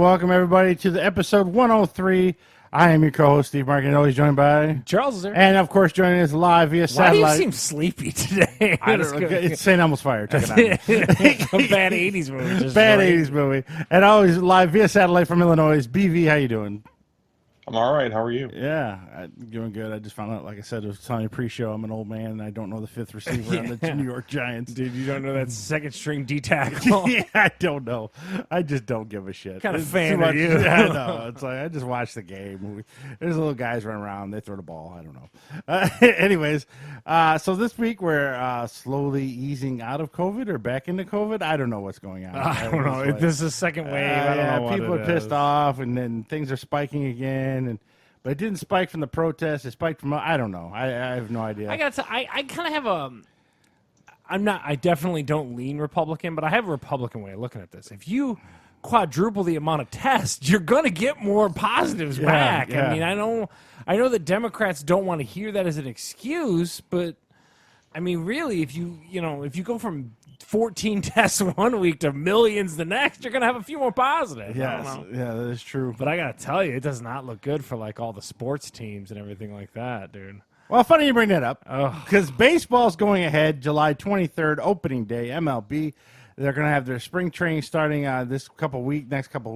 welcome everybody to the episode 103. I am your co-host, Steve Mark, and always joined by Charles is there. And of course, joining us live via satellite. Why do you seem sleepy today? I don't know. It's St. Elmo's Fire. Check it out. A bad 80s movie. Bad 80s movie. And always live via satellite from Illinois. BV, how you doing? I'm all right. How are you? Yeah, I'm doing good. I just found out, like I said, it was telling you pre-show, I'm an old man, and I don't know the fifth receiver on the New York Giants. Dude, you don't know that second-string D-tackle? Yeah, I don't know. I just don't give a shit. What kind of It's fan too are much- you? Yeah, I know. It's like, I just watch the game. There's little guys running around. They throw the ball. I don't know. Anyways, so this week we're slowly easing out of COVID or back into COVID. I don't know what's going on. I don't know. It's like- This is a second wave. I don't know what people it are pissed is. off, and then things are spiking again. But it didn't spike from the protests. It spiked from, I don't know. I have no idea. I gotta. I kind of have a. I'm not. I definitely don't lean Republican, but I have a Republican way of looking at this. If you quadruple the amount of tests, you're gonna get more positives back. yeah. I mean, I know that Democrats don't want to hear that as an excuse, but I mean, really, if you go from 14 tests one week to millions the next, you're going to have a few more positives. Yes, I don't know. yeah, that is true. But I got to tell you, it does not look good for like all the sports teams and everything like that, dude. Well, funny you bring that up Oh. because baseball's going ahead July 23rd, opening day, MLB. They're going to have their spring training starting next couple of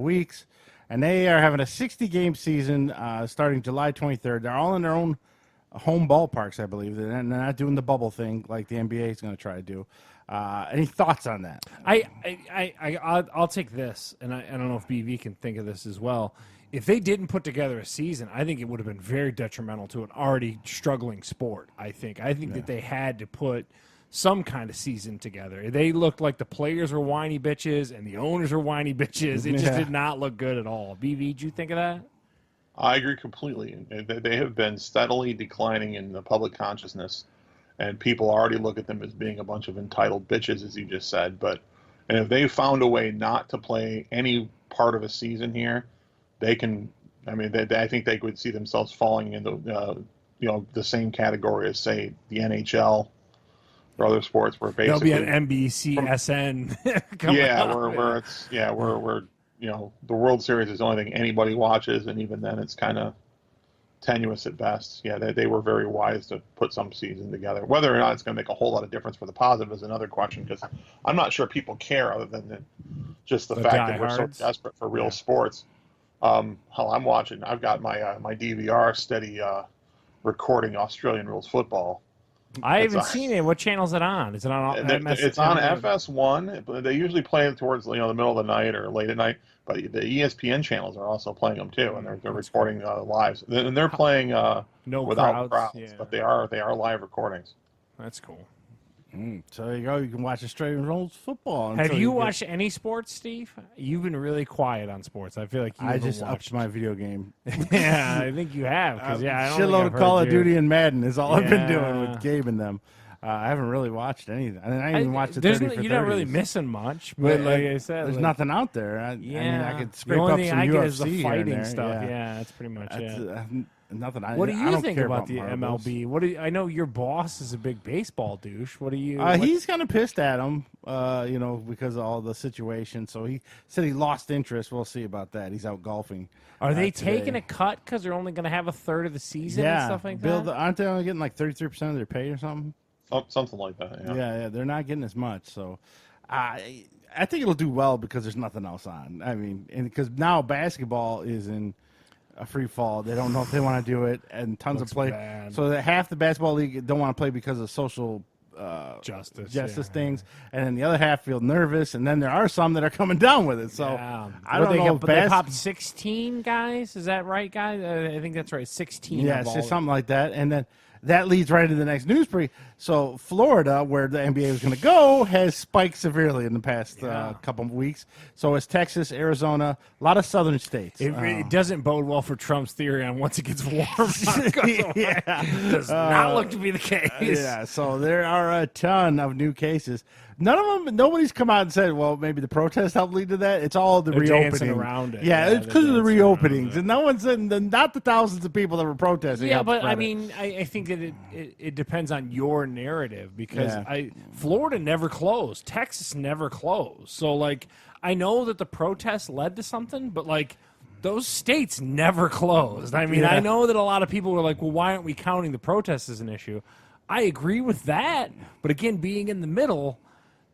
weeks, and they are having a 60-game season starting July 23rd. They're all in their own home ballparks, I believe. They're not doing the bubble thing like the NBA is going to try to do. Any thoughts on that? I'll take this, and I don't know if BV can think of this as well. If they didn't put together a season, I think it would have been very detrimental to an already struggling sport. I think that they had to put some kind of season together. They looked like the players were whiny bitches and the owners were whiny bitches. It just did not look good at all. BV, did you think of that? I agree completely. They have been steadily declining in the public consciousness, and people already look at them as being a bunch of entitled bitches, as you just said. And if they found a way not to play any part of a season here, they can. I mean, I think they would see themselves falling into the same category as, say, the NHL or other sports, where basically There'll be an NBCSN. where the World Series is the only thing anybody watches, and even then it's kind of tenuous at best. Yeah, they were very wise to put some season together. Whether or not it's going to make a whole lot of difference for the positive is another question, because I'm not sure people care other than just the fact that we're so desperate for real sports. Hell, I'm watching. I've got my DVR steady recording Australian rules football. I haven't seen it. What channel is it on? Is it on? It's on FS1. They usually play it towards the middle of the night or late at night. But the ESPN channels are also playing them too, and they're recording live. And they're playing without crowds, but they are live recordings. That's cool. So there you go. You can watch Australian rules football. Have you watched any sports, Steve? You've been really quiet on sports. I feel like I just upped my video game. Yeah, I think you have. Because I don't shitload think of Call of you. Duty and Madden is all I've been doing with Gabe and them. I haven't really watched anything. I didn't even watch the 30 for You're not 30s. really missing much, but like I said, there's nothing out there. I mean, I could scrape the only up thing some I UFC get is the here fighting and there. stuff. Yeah, that's pretty much it. Nothing. What do I you don't think care about the marbles. MLB? I know your boss is a big baseball douche. What do you? He's kind of pissed at him, because of all the situation. So he said he lost interest. We'll see about that. He's out golfing. Are they today. taking a cut because they're only going to have a third of the season and stuff like that? Aren't they only getting like 33% of their pay or something? Something like that. Yeah, they're not getting as much. So, I think it'll do well because there's nothing else on. I mean, and because now basketball is in a free fall. They don't know if they want to do it, and tons of play. Bad. So that half the basketball league don't want to play because of social justice things, and then the other half feel nervous, and then there are some that are coming down with it. So I don't know. They popped 16 guys. Is that right, guys? I think that's right. 16. Yeah, it's just something like that, and then that leads right into the next news brief. So Florida, where the NBA was going to go, has spiked severely in the past couple of weeks. So is Texas, Arizona, a lot of southern states. It doesn't bode well for Trump's theory on once it gets warm. Does not look to be the case. Yeah, so there are a ton of new cases. Nobody's come out and said, well, maybe the protests helped lead to that. It's all the reopening. Dancing around it. Yeah, it's because of the reopenings. And no one said, not the thousands of people that were protesting. Yeah, but I mean, I think that it depends on your narrative because Florida never closed. Texas never closed. So, like, I know that the protests led to something, but like those states never closed. I mean, I know that a lot of people were like, well, why aren't we counting the protests as an issue? I agree with that, but again, being in the middle,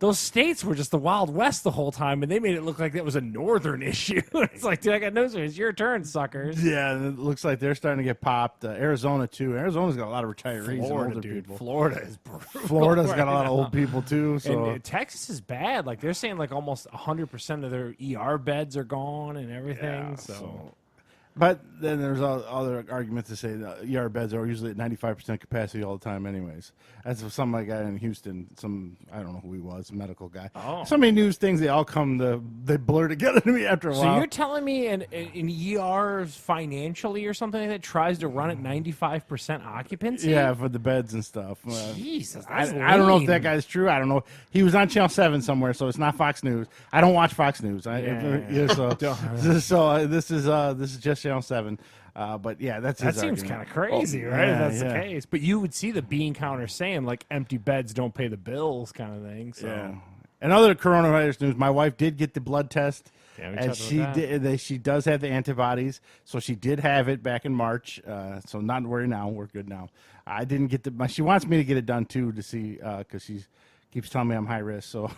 those states were just the Wild West the whole time, and they made it look like that was a northern issue. It's like, dude, I got news. It's your turn, suckers. Yeah, it looks like they're starting to get popped. Arizona too. Arizona's got a lot of retirees and older people. Florida is brutal. Florida's got a lot of old people too. So and Texas is bad. Like they're saying, like almost 100% of their ER beds are gone and everything. Yeah, so. But then there's other arguments to say that ER beds are usually at 95% capacity all the time anyways. That's what some guy in Houston, I don't know who he was, a medical guy. Oh. So many news things, they blur together to me after a while. So you're telling me an ER financially or something like that tries to run at 95% occupancy? Yeah, for the beds and stuff. Jesus, I don't know if that guy's true. I don't know. He was on Channel 7 somewhere, so it's not Fox News. I don't watch Fox News. So this is just Channel 7. But yeah, that seems kind of crazy, right? If that's the case. But you would see the bean counter saying like empty beds don't pay the bills kind of thing. So. Yeah. And other coronavirus news, my wife did get the blood test. Yeah, and she does have the antibodies, so she did have it back in March. So not to worry now, we're good now. I didn't get she wants me to get it done too to see because she keeps telling me I'm high risk. So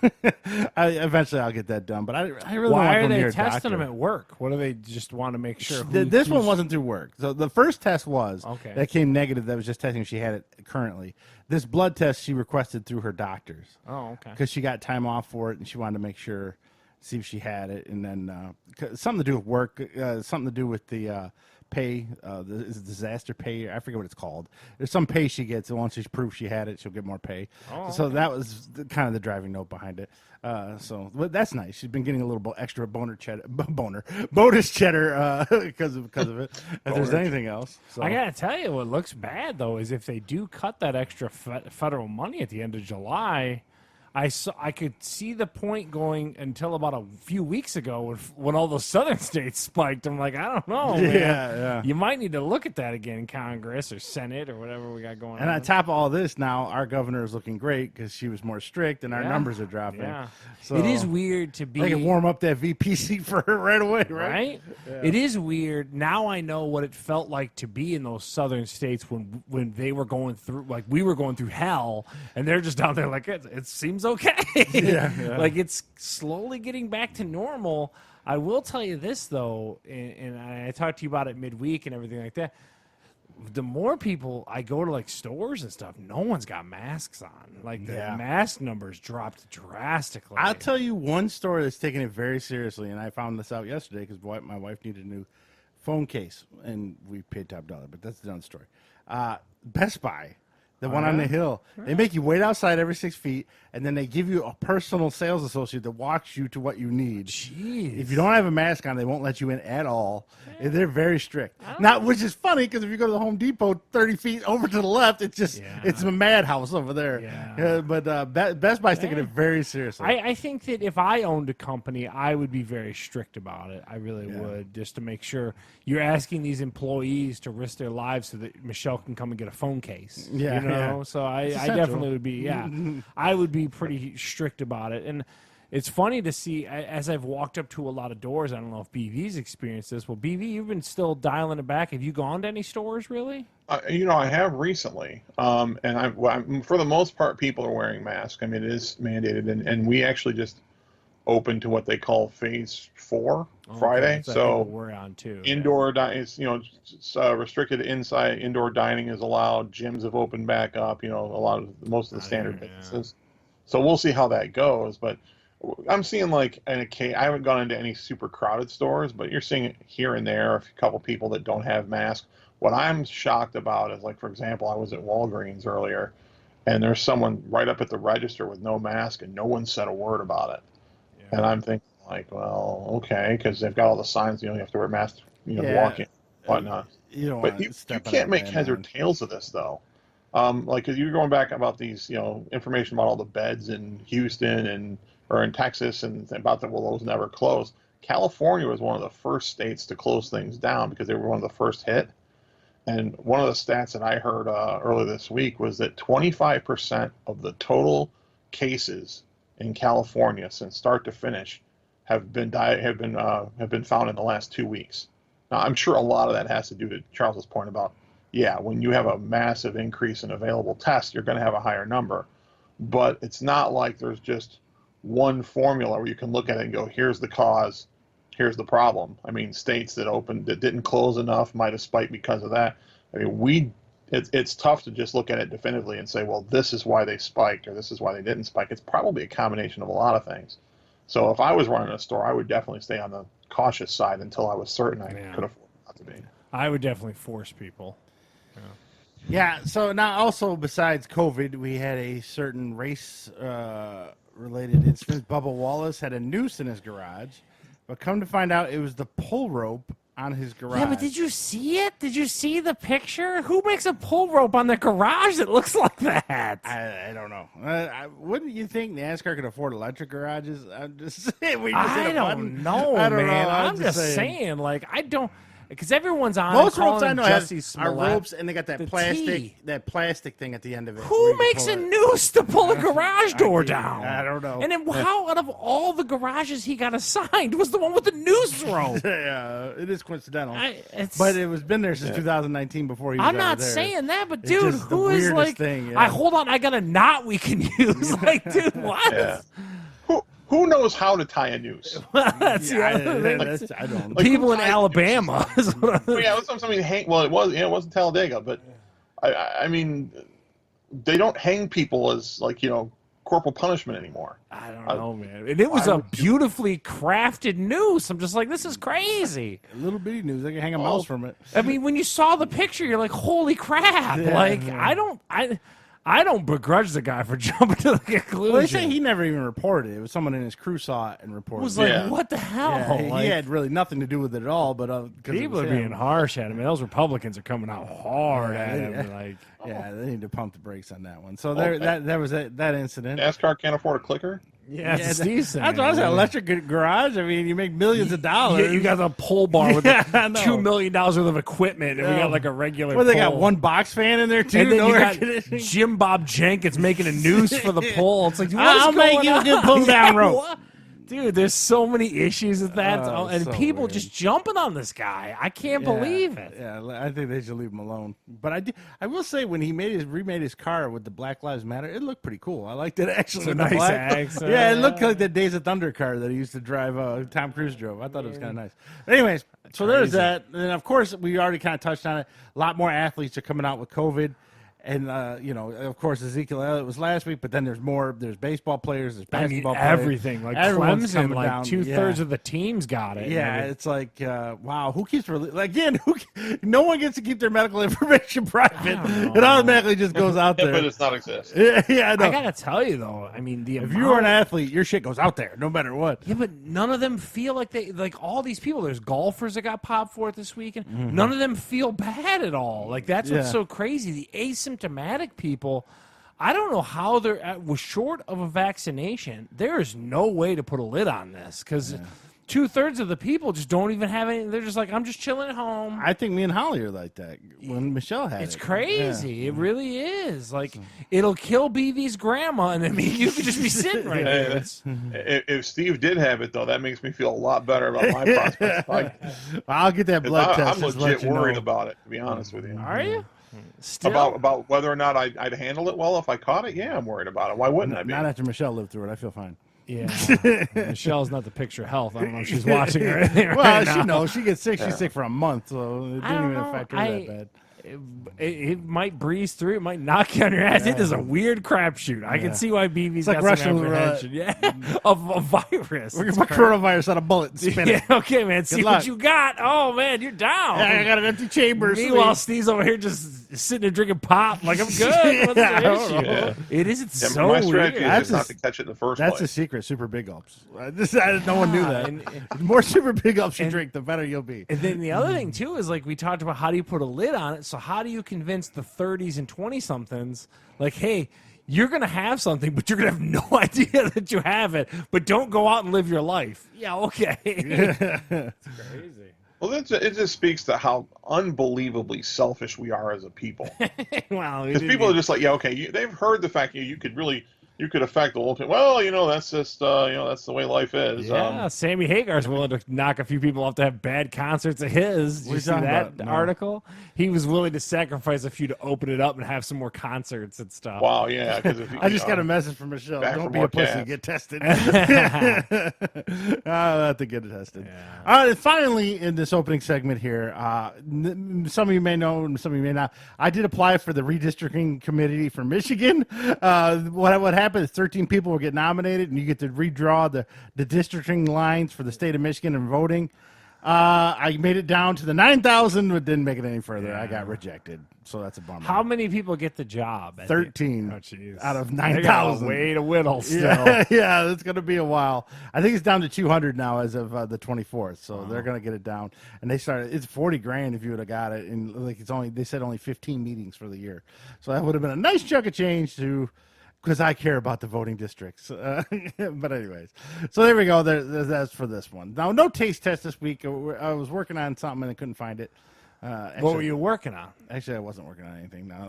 eventually I'll get that done. But I really why want to are go they testing them at work? What do they just want to make sure? This one wasn't through work. So the first test was that came negative. That was just testing if she had it currently. This blood test she requested through her doctors. Oh, okay. Because she got time off for it and she wanted to make sure. See if she had it, and then something to do with work, something to do with the pay, the disaster pay. I forget what it's called. There's some pay she gets, and once she proves she had it, she'll get more pay. Oh, so that was kind of the driving note behind it. But that's nice. She's been getting a little extra bonus cheddar because of it. If there's anything else, so. I gotta tell you, what looks bad though is if they do cut that extra federal money at the end of July. I could see the point going until about a few weeks ago when all those southern states spiked. I'm like, I don't know, man. Yeah. You might need to look at that again in Congress or Senate or whatever we got going on. And on top of all this, now our governor is looking great because she was more strict and our numbers are dropping. Yeah. So it is weird to be. They can warm up that VP seat for her right away, right? Yeah. It is weird. Now I know what it felt like to be in those southern states when they were going through, like we were going through hell, and they're just down there like, it seems okay. Like it's slowly getting back to normal. I will tell you this though, and I talked to you about it midweek and everything like that. The more people I go to like stores and stuff, no one's got masks on. Like the mask numbers dropped drastically. I'll tell you one store that's taking it very seriously, and I found this out yesterday because my wife needed a new phone case, and we paid top dollar, but that's another story. Best Buy. The one on the hill. They make you wait outside every 6 feet, and then they give you a personal sales associate that walks you to what you need. Jeez. If you don't have a mask on, they won't let you in at all. They're very strict. Now, which is funny because if you go to the Home Depot 30 feet over to the left, it's just it's a madhouse over there. Yeah. But Best Buy's taking it very seriously. I think that if I owned a company, I would be very strict about it. I really would, just to make sure you're asking these employees to risk their lives so that Michelle can come and get a phone case. Yeah. You know? So I definitely would be, I would be pretty strict about it. And it's funny to see, as I've walked up to a lot of doors, I don't know if BV's experienced this. Well, BV, you've been still dialing it back. Have you gone to any stores, really? I have recently. And for the most part, people are wearing masks. I mean, it is mandated. And we actually just open to what they call phase 4 Friday. So we're on too. Indoor dining is, it's restricted inside. Indoor dining is allowed. Gyms have opened back up. Most of the standard businesses. So we'll see how that goes. But I'm seeing I haven't gone into any super crowded stores, but you're seeing it here and there. A couple people that don't have masks. What I'm shocked about is, for example, I was at Walgreens earlier, and there's someone right up at the register with no mask, and no one said a word about it. And I'm thinking, well, okay, because they've got all the signs, you have to wear a mask, walking, whatnot. But you can't make heads or tails of this, though. Because you're going back about these, information about all the beds in Houston or in Texas and about those never close. California was one of the first states to close things down because they were one of the first hit. And one of the stats that I heard earlier this week was that 25% of the total cases in California since start to finish have been found in the last 2 weeks. Now, I'm sure a lot of that has to do to Charles's point about, yeah, when you have a massive increase in available tests, you're going to have a higher number. But it's not like there's just one formula where you can look at it and go, here's the cause, here's the problem. I mean, states that didn't close enough might have spiked because of that. I mean, it's tough to just look at it definitively and say, well, this is why they spiked or this is why they didn't spike. It's probably a combination of a lot of things. So if I was running a store, I would definitely stay on the cautious side until I was certain I could afford not to be. I would definitely force people. Yeah, so now also besides COVID, we had a certain race-related incident. Bubba Wallace had a noose in his garage, but come to find out it was the pull rope on his garage. Yeah, but did you see it? Did you see the picture? Who makes a pull rope on their garage that looks like that? I don't know. Wouldn't you think NASCAR could afford electric garages? I'm just saying. I don't know, man. I'm just saying, like, I don't... Because everyone's on most ropes I know are ropes, and they got that plastic thing at the end of it. Who makes a noose to pull a garage door down? I don't know. And then how out of all the garages he got assigned was the one with the noose rope? Yeah, it is coincidental. But it was been there since 2019 before he was I'm not there. saying that, but dude, who is like? Thing, yeah. Hold on, I got a knot we can use. Like, dude, what? Yeah. Who knows how to tie a noose? That's the other thing. I don't. Like, people in Alabama. Yeah, it wasn't Talladega, but I mean, they don't hang people as corporal punishment anymore. I don't know, man. And it was a beautifully crafted noose. I'm just like, this is crazy. A little bitty noose. They can hang a mouse from it. I mean, when you saw the picture, you're like, holy crap! Yeah, like, I don't begrudge the guy for jumping to the conclusion. Well, they say he never even reported it. It was someone in his crew saw it and reported it. Was like, what the hell? Yeah, he had really nothing to do with it at all. But people are being harsh at him. Those Republicans are coming out hard at him. Like, yeah, they need to pump the brakes on that one. So that was that incident. NASCAR can't afford a clicker. Yeah, it's decent. That's what I said. Electric garage. I mean, you make millions of dollars. Yeah, you got a pole bar with $2 million worth of equipment, and we got like a regular. Well, they pole. got one box fan in there too. And then no you got Jim Bob Jenkins making a noose for the pole. It's like, I'll make you a good pull down rope. Dude, there's so many issues with that, and so people weird. just jumping on this guy. I can't believe it. Yeah, I think they should leave him alone. But I will say, when he remade his car with the Black Lives Matter, it looked pretty cool. I liked it actually. It's a nice accent. Yeah, it looked like the Days of Thunder car that he used to drive. Tom Cruise drove. I thought it was kind of nice. Anyways, so there's that, and of course we already kind of touched on it. A lot more athletes are coming out with COVID. And, of course, Ezekiel Elliott was last week, but then there's more. There's baseball players, there's basketball players. Everything. Like everyone's Clemson, like down. 2/3 of the teams got it. Yeah, it's like, wow, who keeps again? No one gets to keep their medical information private. It automatically just goes out there. But it's not exist. Yeah, I know. I gotta tell you though, I mean, if you are an athlete, your shit goes out there no matter what. Yeah, but none of them feel like all these people. There's golfers that got popped for it this weekend. None of them feel bad at all. Like that's what's so crazy. The asymptomatic people. I don't know how they're short of a vaccination. There is no way to put a lid on this because 2/3 of the people just don't even have any. They're just like, I'm just chilling at home. I think me and Holly are like that when Michelle had it. It's crazy. Yeah. It really is. Like, it'll kill BV's grandma, and I mean, you could just be sitting right there. If Steve did have it, though, that makes me feel a lot better about my prospects. I'll get that blood test. I'm legit worried about it, to be honest with you. Are you? Still? About whether or not I'd handle it well if I caught it? Yeah, I'm worried about it. Why wouldn't I be? Not after Michelle lived through it. I feel fine. Yeah. Michelle's not the picture of health. I don't know if she's watching or anything well, she knows. She gets sick. She's sick for a month, so it didn't even affect her that bad. It might breeze through. It might knock you on your ass. It is a weird crapshoot. I can see why BB's got like some apprehension. Of a virus. We're going to put coronavirus on a bullet and spin it. Okay, man. See what you got. Oh, man, you're down. Yeah, I got an empty chamber. Meanwhile, Steve's over here just sitting there drinking pop. Like, I'm good. What's the issue? Yeah. It isn't so my weird. strategy is not to catch it in the first place. That's a secret. Super big gulps. No one knew that. The more super big gulps you drink, the better you'll be. And then the other thing, too, is like we talked about how do you put a lid on it. So how do you convince the 30s and 20-somethings, like, hey, you're going to have something, but you're going to have no idea that you have it, but don't go out and live your life. Yeah, okay. It's crazy. Well, it just speaks to how unbelievably selfish we are as a people. Well, because people are just like, yeah, okay, they've heard the fact you could really you could affect the whole thing. Well, that's just that's the way life is. Yeah, Sammy Hagar's willing to knock a few people off to have bad concerts of his. Did you see that article? He was willing to sacrifice a few to open it up and have some more concerts and stuff. Wow, yeah. Because I just got a message from Michelle. Don't be a pussy. Get tested. I'll have to get it tested. Yeah. All right. And finally, in this opening segment here, some of you may know, and some of you may not. I did apply for the redistricting committee for Michigan. What happened is 13 people will get nominated, and you get to redraw the districting lines for the state of Michigan and voting. I made it down to the 9,000, but didn't make it any further. Yeah. I got rejected, so that's a bummer. How many people get the job? 13 out of 9,000. They got a way to whittle still. Yeah, it's going to be a while. I think it's down to 200 now as of the 24th, so they're going to get it down. And they started. It's $40,000 if you would have got it, and they said only 15 meetings for the year, so that would have been a nice chunk of change to. Because I care about the voting districts. But anyways, so there we go. That's for this one. Now, no taste test this week. I was working on something and I couldn't find it. What were you working on? Actually, I wasn't working on anything. No.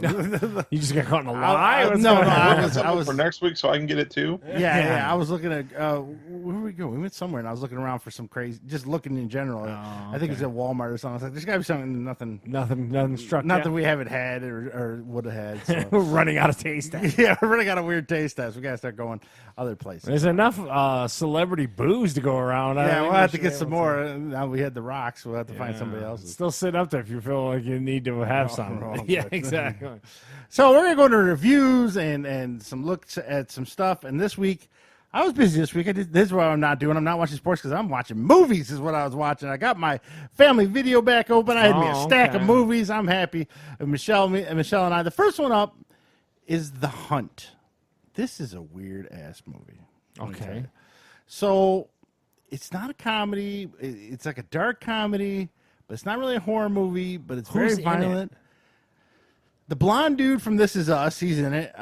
You just got caught in a lie? I was for next week so I can get it too. Yeah. I was looking at where we go. We went somewhere and I was looking around for some crazy, just looking in general. I think it was at Walmart or something. I was like, there's got to be something, nothing struck. Nothing we haven't had or would have had. So. We're running out of taste tests. Yeah, we're running out of weird taste tests. We got to start going other places. There's enough celebrity booze to go around. Yeah, we'll have to get some more. Now we had the rocks. We'll have to find somebody else. Still sit up there if you feel like you need to have some. Yeah, exactly. So we're going to go into reviews and some looks at some stuff. And this week, I was busy this week. This is what I'm not doing. I'm not watching sports because I'm watching movies is what I was watching. I got my family video back open. I had me a stack of movies. I'm happy. Michelle and I. The first one up is The Hunt. This is a weird-ass movie. Okay. So it's not a comedy. It's like a dark comedy. But it's not really a horror movie, but it's very violent. The blonde dude from This Is Us, he's in it.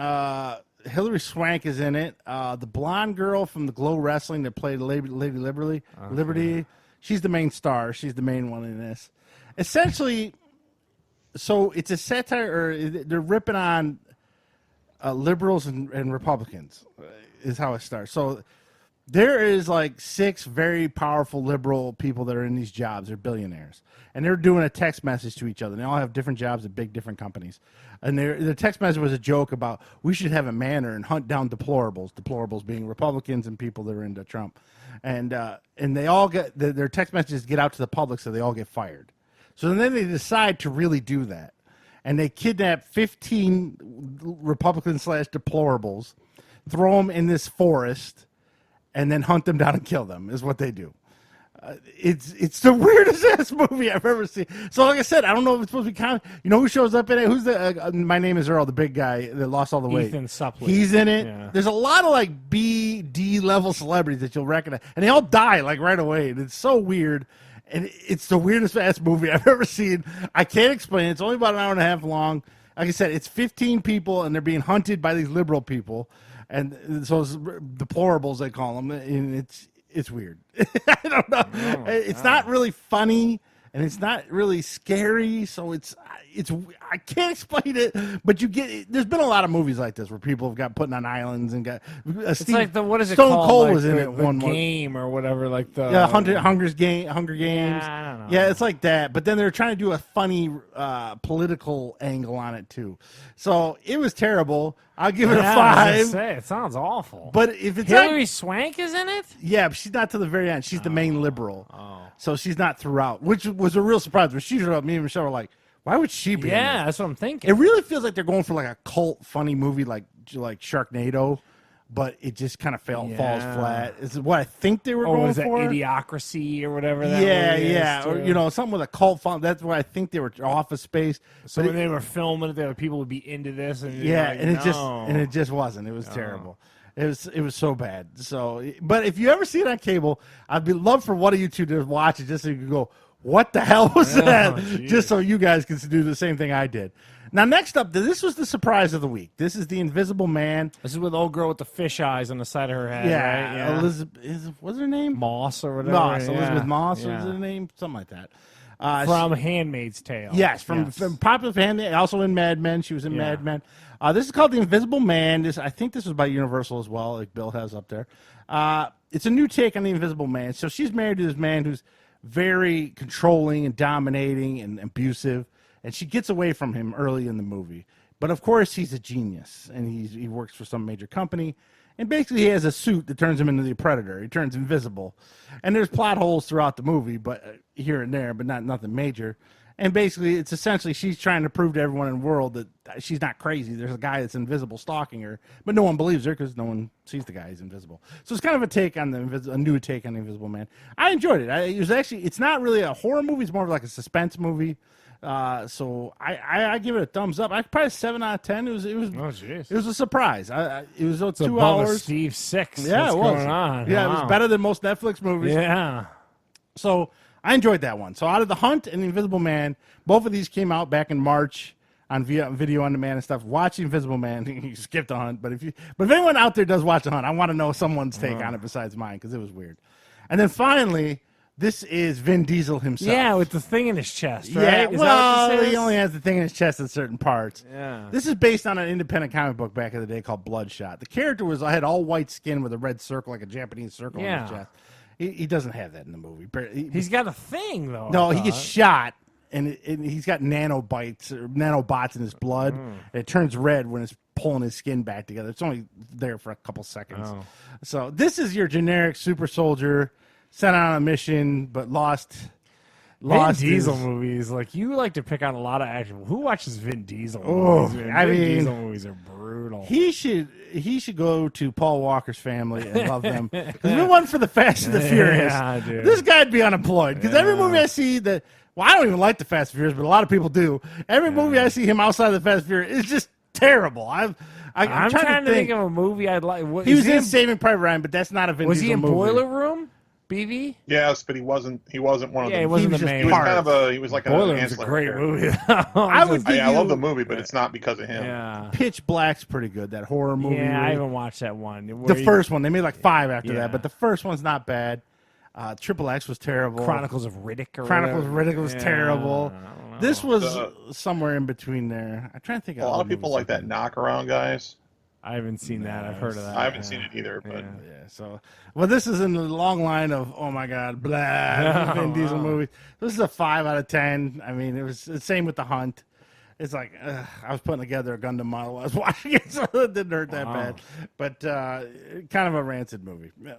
Hilary Swank is in it. The blonde girl from the Glow Wrestling that played Lady Liberty, she's the main star. She's the main one in this. Essentially, so it's a satire, or they're ripping on liberals and Republicans, is how it starts. So there is like 6 very powerful liberal people that are in these jobs. They're billionaires. And they're doing a text message to each other. They all have different jobs at big different companies. And the text message was a joke about we should have a manor and hunt down deplorables being Republicans and people that are into Trump. And they all get their text messages get out to the public, so they all get fired. So then they decide to really do that. And they kidnap 15 Republican/deplorables, throw them in this forest, and then hunt them down and kill them is what they do. It's the weirdest ass movie I've ever seen. So like I said, I don't know if it's supposed to be kind of, who shows up in it? Who's the My Name Is Earl, the big guy that lost all the weight. Ethan Suplee. He's in it. Yeah. There's a lot of like B, D level celebrities that you'll recognize. And they all die like right away. And it's so weird. And it's the weirdest ass movie I've ever seen. I can't explain it. It's only about an hour and a half long. Like I said, it's 15 people and they're being hunted by these liberal people. And so it's deplorables, they call them. And it's weird. I don't know. It's not really funny, and it's not really scary. So it's I can't explain it, but there's been a lot of movies like this where people have got put on islands and got. It's like what is it Stone called? Cold like was in the, it the one game or whatever, like the Hunger Games. Yeah, I don't know. Yeah, it's like that. But then they're trying to do a funny political angle on it too. So it was terrible. I'll give it a 5. I was gonna say, it sounds awful. But if it's Hilary Swank is in it, yeah, but she's not to the very end. She's the main liberal. Oh. So she's not throughout, which was a real surprise. When she showed up, me and Michelle were like, why would she be in yeah, this? that's what I'm thinking. It really feels like they're going for like a cult funny movie like Sharknado, but it just kind of falls flat. Is what I think they were going was for. That Idiocracy or whatever that movie is, or something with a cult fun. That's what I think they were. Office Space. So when they were filming it, there were people would be into this, and it just wasn't. It was terrible. It was so bad. So, but if you ever see it on cable, I'd love for one of you two to watch it just so you can go, what the hell was that? Just so you guys can do the same thing I did. Now, next up, this was the surprise of the week. This is The Invisible Man. This is with the old girl with the fish eyes on the side of her head, yeah, right? Yeah, Elizabeth, what's her name? Moss or whatever. Elizabeth Moss was her name? Something like that. From Handmaid's Tale. Yes, from Popular Handmaid, also in Mad Men. She was in Mad Men. This is called The Invisible Man. I think this was by Universal as well, like Bill has up there. It's a new take on The Invisible Man. So she's married to this man who's very controlling and dominating and abusive, and she gets away from him early in the movie. But of course, he's a genius, and he works for some major company. And basically, he has a suit that turns him into the Predator. He turns invisible. And there's plot holes throughout the movie, but here and there, but nothing major. And basically, it's essentially she's trying to prove to everyone in the world that she's not crazy. There's a guy that's invisible stalking her, but no one believes her because no one sees the guy who's invisible. So it's kind of a take on a new take on the Invisible Man. I enjoyed it. It's not really a horror movie. It's more of like a suspense movie. So I give it a thumbs up. I probably 7 out of 10. It was it was a surprise. It was 2 hours. Steve 6. Yeah, What's it was. going on? Yeah, Wow. It was better than most Netflix movies. Yeah. So I enjoyed that one. So out of The Hunt and The Invisible Man, both of these came out back in March on video on demand and stuff. Watch The Invisible Man. You skip The Hunt, but if anyone out there does watch The Hunt, I want to know someone's take on it besides mine because it was weird. And then finally, this is Vin Diesel himself. Yeah, with the thing in his chest, right? Yeah, Is that what well, this is? he only has the thing in his chest in certain parts. Yeah. This is based on an independent comic book back in the day called Bloodshot. The character had all white skin with a red circle, like a Japanese circle on his chest. He doesn't have that in the movie. He's got a thing, though. No, he gets shot, and he's got nanobots in his blood. And it turns red when it's pulling his skin back together. It's only there for a couple seconds. Oh. So this is your generic super soldier sent out on a mission, but lost. Vin Diesel movies, like you like to pick on a lot of action. Who watches Vin Diesel movies? Man? Vin Diesel movies are brutal. He should go to Paul Walker's family and love them. Because if it wasn't for the Fast and the Furious, this guy'd be unemployed. Because every movie I see I don't even like the Fast and Furious, but a lot of people do. Every movie I see him outside of the Fast and Furious is just terrible. I'm trying to think of a movie I'd like. He was in Saving Private Ryan, but that's not a Vin Diesel movie. Was he in Boiler Room? BB? Yes, but he wasn't one of them. He wasn't the main. He was like an Boiler was a great movie. I love the movie, but it's not because of him. Yeah. Pitch Black's pretty good. That horror movie. Yeah, I haven't watched that one. The first one. They made like 5 after that, but the first one's not bad. Triple X was terrible. Chronicles of Riddick. Was terrible. This was somewhere in between there. I'm trying to think. A lot of people like that Knockaround, guys. I haven't seen that. I've heard of that. I haven't seen it either, but so this is in the long line of oh my god, blah, Vin Diesel movies. This is a 5 out of 10. I mean, it was the same with The Hunt. It's like I was putting together a Gundam model while I was watching it, so it didn't hurt that bad. But kind of a rancid movie. Yeah.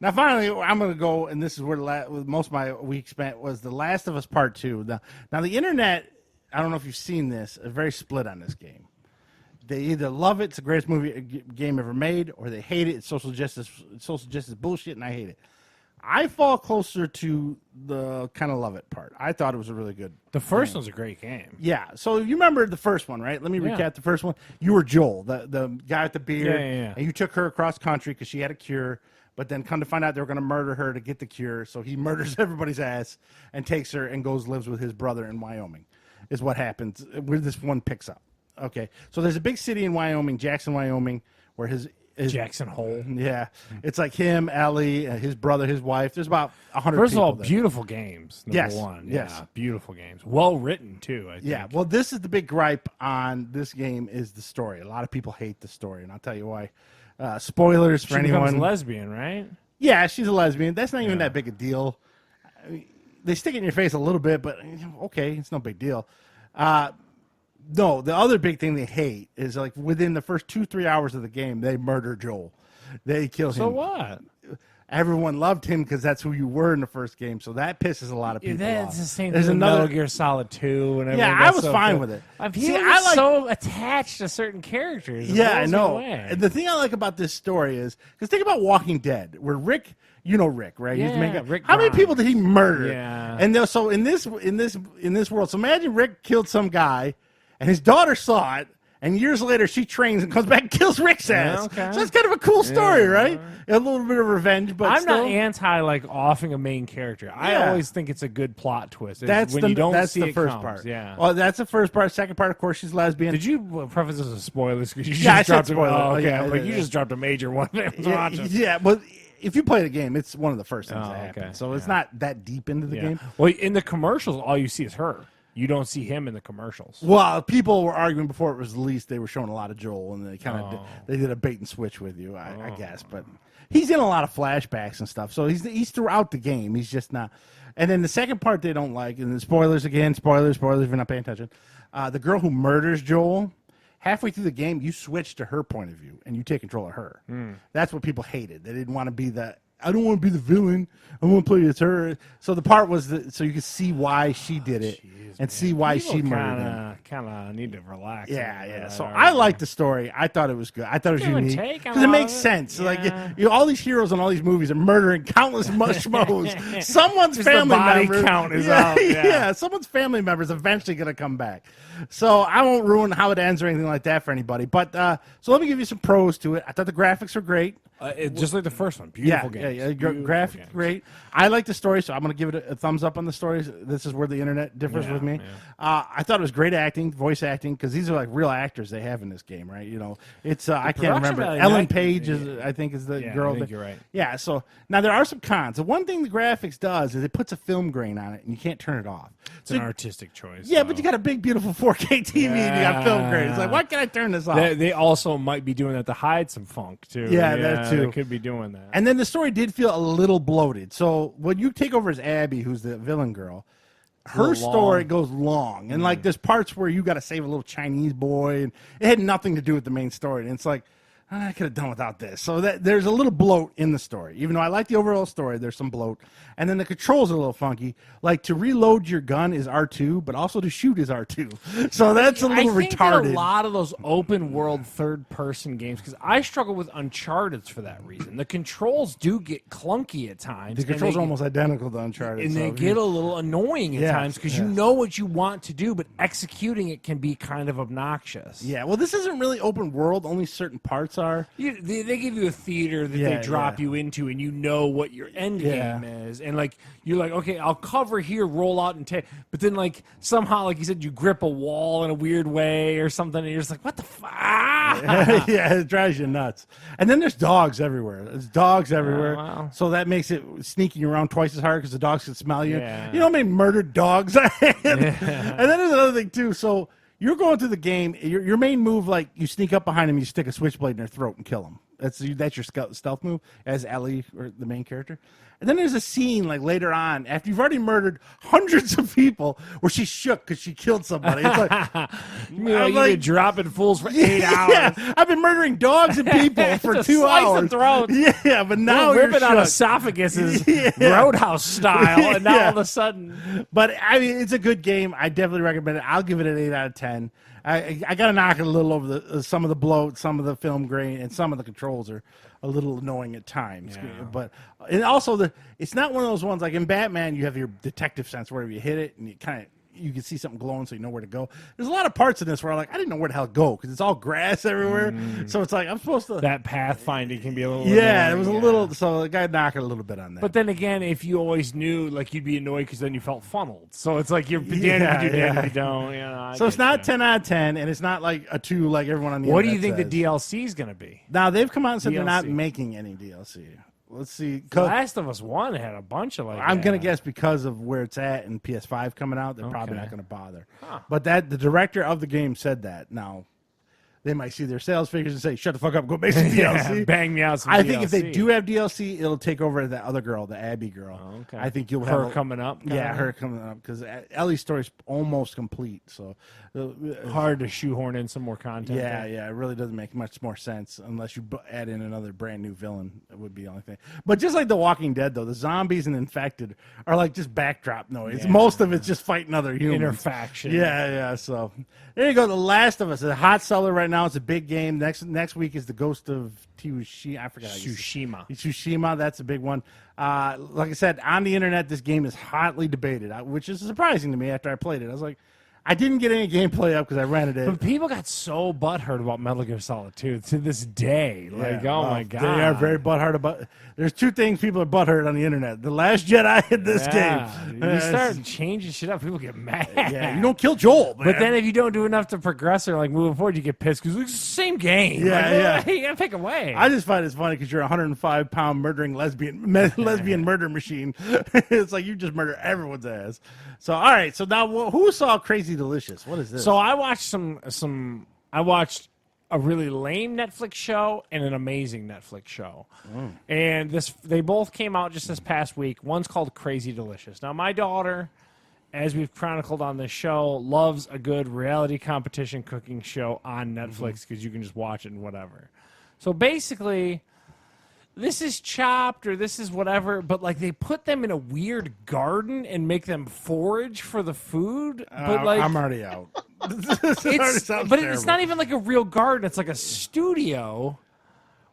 Now, finally, I'm going to go, and this is where most of my week spent, was The Last of Us Part 2. Now, the internet, I don't know if you've seen this, is very split on this game. They either love it, it's the greatest game ever made, or they hate it, it's social justice bullshit, and I hate it. I fall closer to the kind of love it part. I thought it was a really good. The first one's a great game. Yeah. So you remember the first one, right? Let me recap the first one. You were Joel, the guy with the beard, and you took her across country because she had a cure. But then come to find out they were going to murder her to get the cure. So he murders everybody's ass and takes her and lives with his brother in Wyoming, is what happens where this one picks up. Okay. So there's a big city in Wyoming, Jackson, Wyoming, where his Jackson Hole. Yeah. It's like him, Ellie, his brother, his wife. There's about 100 First of all, there. beautiful games. Number one. Yes. Yeah, beautiful games. Well written, too, I think. Yeah. Well, this is the big gripe on this game is the story. A lot of people hate the story, and I'll tell you why. Spoilers for anyone. She becomes lesbian, right? Yeah, she's a lesbian. That's not even that big a deal. I mean, they stick it in your face a little bit, but okay, it's no big deal. No, the other big thing they hate is like within the first 2-3 hours of the game, they murder Joel. They kill him. So what? Everyone loved him because that's who you were in the first game, so that pisses a lot of people off. That's the same thing with Metal Gear Solid 2. And I was fine with it. I so attached to certain characters. Yeah, I know. And the thing I like about this story is, because think about Walking Dead, where Rick, you know Rick, right? Yeah, Rick how many people did he murder? Yeah. And so in this world, so imagine Rick killed some guy, and his daughter saw it, and years later she trains and comes back and kills Rick's ass. Okay. So that's kind of a cool story, right? A little bit of revenge, but I'm not anti offing a main character. I always think it's a good plot twist. That's when the you don't see the it first comes. part. Yeah. Well, that's the first part. Second part, of course, she's lesbian. Did you preface this as spoilers? You I just said dropped spoiler. Oh, okay, Yeah, but you just dropped a major one. Yeah, but if you play the game, it's one of the first things that happen. okay. So it's not that deep into the game. Well, in the commercials, all you see is her. You don't see him in the commercials. Well, people were arguing before it was released. They were showing a lot of Joel, and they kind of they did a bait and switch with you, I guess. But he's in a lot of flashbacks and stuff, so he's throughout the game. He's just not. And then the second part they don't like, and the spoilers again, spoilers if you're not paying attention. The girl who murders Joel, halfway through the game, you switch to her point of view and you take control of her. That's what people hated. They didn't want to be I don't want to be the villain. I want to play as her. So the part was so you could see why she did it and see why she murdered him. Kind of need to relax. Yeah. So I liked the story. I thought it was good. I thought it was unique because it makes sense. Like all these heroes in all these movies are murdering countless schmoes. Someone's family member count is out. Yeah, someone's family member is eventually going to come back. So I won't ruin how it ends or anything like that for anybody. But so let me give you some pros to it. I thought the graphics were great. Just like the first one. Beautiful game. Yeah. Graphics great. I like the story, so I'm going to give it a thumbs up on the stories. This is where the internet differs with me. I thought it was great acting, voice acting, because these are like real actors they have in this game, right? You know, it's I can't remember. Ellen Page I think is the girl. I think you're right. Yeah. So now there are some cons. The one thing the graphics does is it puts a film grain on it, and you can't turn it off. It's an artistic choice. Yeah, but you got a big, beautiful 4K TV, and you got film grain. It's like, why can't I turn this off? They also might be doing that to hide some funk too. Yeah, that too. They could be doing that. And then the story did feel a little bloated. So when you take over as Abby, who's the villain girl, her story goes long. And like there's parts where you got to save a little Chinese boy, and it had nothing to do with the main story. And it's like, I could have done without this. So there's a little bloat in the story. Even though I like the overall story, there's some bloat. And then the controls are a little funky. Like to reload your gun is R2, but also to shoot is R2. So that's a little I think retarded. that a lot of those open world third person games, because I struggle with Uncharted for that reason. The controls do get clunky at times. The controls are almost identical to Uncharted. And they get a little annoying at times because you know what you want to do, but executing it can be kind of obnoxious. Yeah, well, this isn't really open world. Only certain parts are. They give you a theater that they drop you into, and you know what your end game is. And, like, you're like, okay, I'll cover here, roll out, and take. But then, like, somehow, like you said, you grip a wall in a weird way or something, and you're just like, what the fuck? Yeah, it drives you nuts. And then there's dogs everywhere. There's dogs everywhere. Oh, wow. So that makes it sneaking around twice as hard because the dogs can smell you. Yeah. You know how many murdered dogs I had? And then there's another thing, too. So you're going through the game. Your main move, like, you sneak up behind them, you stick a switchblade in their throat and kill them. That's your stealth move as Ellie, or the main character. And then there's a scene like later on after you've already murdered hundreds of people where she's shook because she killed somebody. It's like, you've been dropping fools for 8 hours. Yeah, I've been murdering dogs and people for 2 hours. Throat. Yeah, but now we're you're ripping out shook. esophaguses, Roadhouse style, and now all of a sudden. But I mean, it's a good game. I definitely recommend it. I'll give it an 8 out of 10. I got to knock it a little over some of the bloat, some of the film grain, and some of the controls are a little annoying at times. Yeah. But and also it's not one of those ones like in Batman. You have your detective sense where you hit it and you can see something glowing so you know where to go. There's a lot of parts in this where I didn't know where the hell to go because it's all grass everywhere. So it's like I'm supposed to. That pathfinding can be a little. Yeah, annoying, it was a little. So I got to knock it a little bit on that. But then again, if you always knew, like you'd be annoyed because then you felt funneled. So it's like you're damned if you do, if you don't. You know, so it's not 10 out of 10, and it's not like a 2 like everyone on the What do internet you think says. the DLC is going to be? Now they've come out and said they're not DLC. making any DLC. Let's see. The Last of Us 1 had a bunch of like. I'm gonna guess because of where it's at and PS5 coming out, they're probably not gonna bother. Huh. But the director of the game said that. Now they might see their sales figures and say, "Shut the fuck up, go make some DLC." Bang me out some I DLC. think if they do have DLC, it'll take over that other girl, the Abby girl. Oh, okay. I think you'll her have coming up. Yeah, her coming up because Ellie's story's almost complete. So Hard to shoehorn in some more content. Yeah, there. yeah, it really doesn't make much more sense unless you add in another brand new villain. It would be the only thing. But just like The Walking Dead, though, the zombies and infected are like just backdrop noise. Yeah. Most of it's just fighting other humans. Interfaction. Yeah, yeah. So there you go. The Last of Us, a hot seller right now. It's a big game. Next week is the Ghost of Tsushima. I forgot. Tsushima. Tsushima. That's a big one. Like I said, on the internet, this game is hotly debated, which is surprising to me after I played it. I was like, I didn't get any gameplay up because I rented it. But people got so butthurt about Metal Gear Solid 2 to this day. Like, Yeah, oh well, my God. They are very butthurt about. There's two things people are butthurt on the internet: The Last Jedi and this game. You start changing shit up, people get mad. Yeah, you don't kill Joel, man. But then if you don't do enough to progress or like moving forward, you get pissed because it's the same game. Yeah, like, you gotta pick away. I just find it's funny because you're a 105-pound murdering lesbian murder machine. It's like you just murder everyone's ass. So all right, so now who saw Crazy Delicious? What is this? So I watched I watched a really lame Netflix show and an amazing Netflix show. And they both came out just this past week. One's called Crazy Delicious. Now my daughter, as we've chronicled on this show, loves a good reality competition cooking show on Netflix because you can just watch it and whatever. So basically, this is Chopped or this is whatever, but like they put them in a weird garden and make them forage for the food. But like I'm already out. It's not even like a real garden. It's like a studio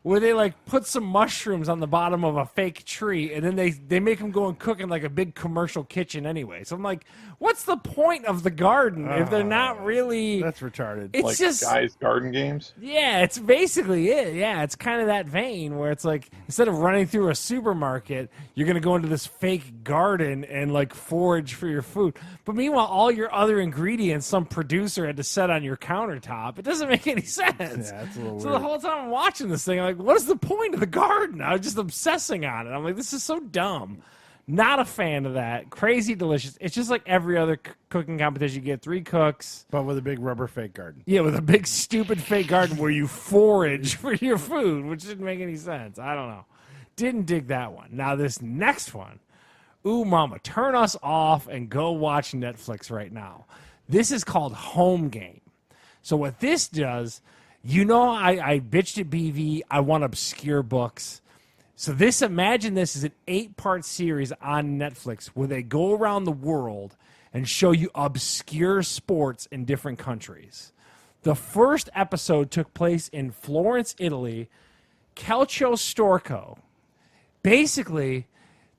where they like put some mushrooms on the bottom of a fake tree, and then they make them go and cook in like a big commercial kitchen anyway. So I'm like, what's the point of the garden if they're not really? That's retarded. It's like just guys' garden games. Yeah, it's basically it. Yeah, it's kind of that vein where it's like instead of running through a supermarket, you're gonna go into this fake garden and like forage for your food. But meanwhile, all your other ingredients, some producer had to set on your countertop. It doesn't make any sense. Yeah, it's a little so weird. the whole time I'm watching this thing, I'm like, what is the point of the garden? I was just obsessing on it. I'm like, this is so dumb. Not a fan of that. Crazy Delicious. It's just like every other cooking competition. You get 3 cooks. But with a big rubber fake garden. Yeah, with a big stupid fake garden where you forage for your food, which didn't make any sense. I don't know. Didn't dig that one. Now this next one, ooh mama, turn us off and go watch Netflix right now. This is called Home Game. So what this does, you know, I bitched at BV. I want obscure books. So imagine this is an 8-part series on Netflix where they go around the world and show you obscure sports in different countries. The first episode took place in Florence, Italy, Calcio Storico. Basically,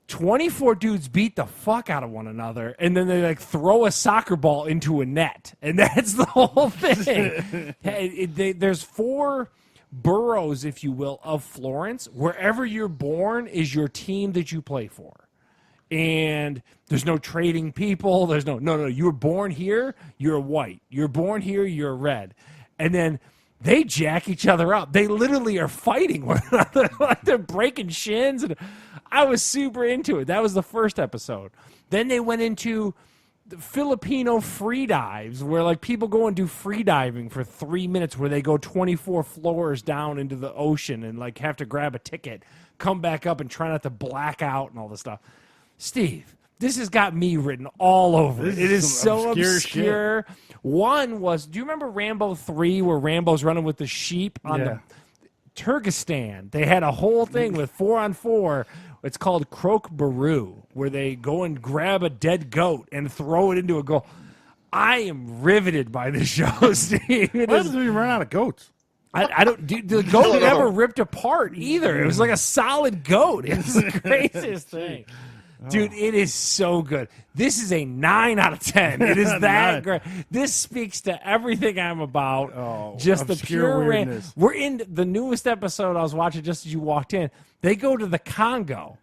24 dudes beat the fuck out of one another, and then they like throw a soccer ball into a net, and that's the whole thing. There's 4 boroughs, if you will, of Florence. Wherever you're born is your team that you play for. And there's no trading people. There's no. You were born here, you're white. You're born here, you're red. And then they jack each other up. They literally are fighting one another. Like they're breaking shins. And I was super into it. That was the first episode. Then they went into the Filipino free dives where like people go and do free diving for 3 minutes where they go 24 floors down into the ocean and like have to grab a ticket, come back up and try not to black out and all this stuff. Steve, this has got me written all over it. It is so obscure. One was, do you remember Rambo 3 where Rambo's running with the sheep on the Turkestan? They had a whole thing with 4-on-4. It's called Croque Baru, where they go and grab a dead goat and throw it into a goal. I am riveted by this show, Steve. What happens when you run out of goats? I don't. Dude, the goat never ripped apart either. It was like a solid goat. It was the craziest thing. Dude, it is so good. This is a 9 out of 10. It is that great. This speaks to everything I'm about. Just the pure weirdness. We're in the newest episode I was watching just as you walked in. They go to the Congo,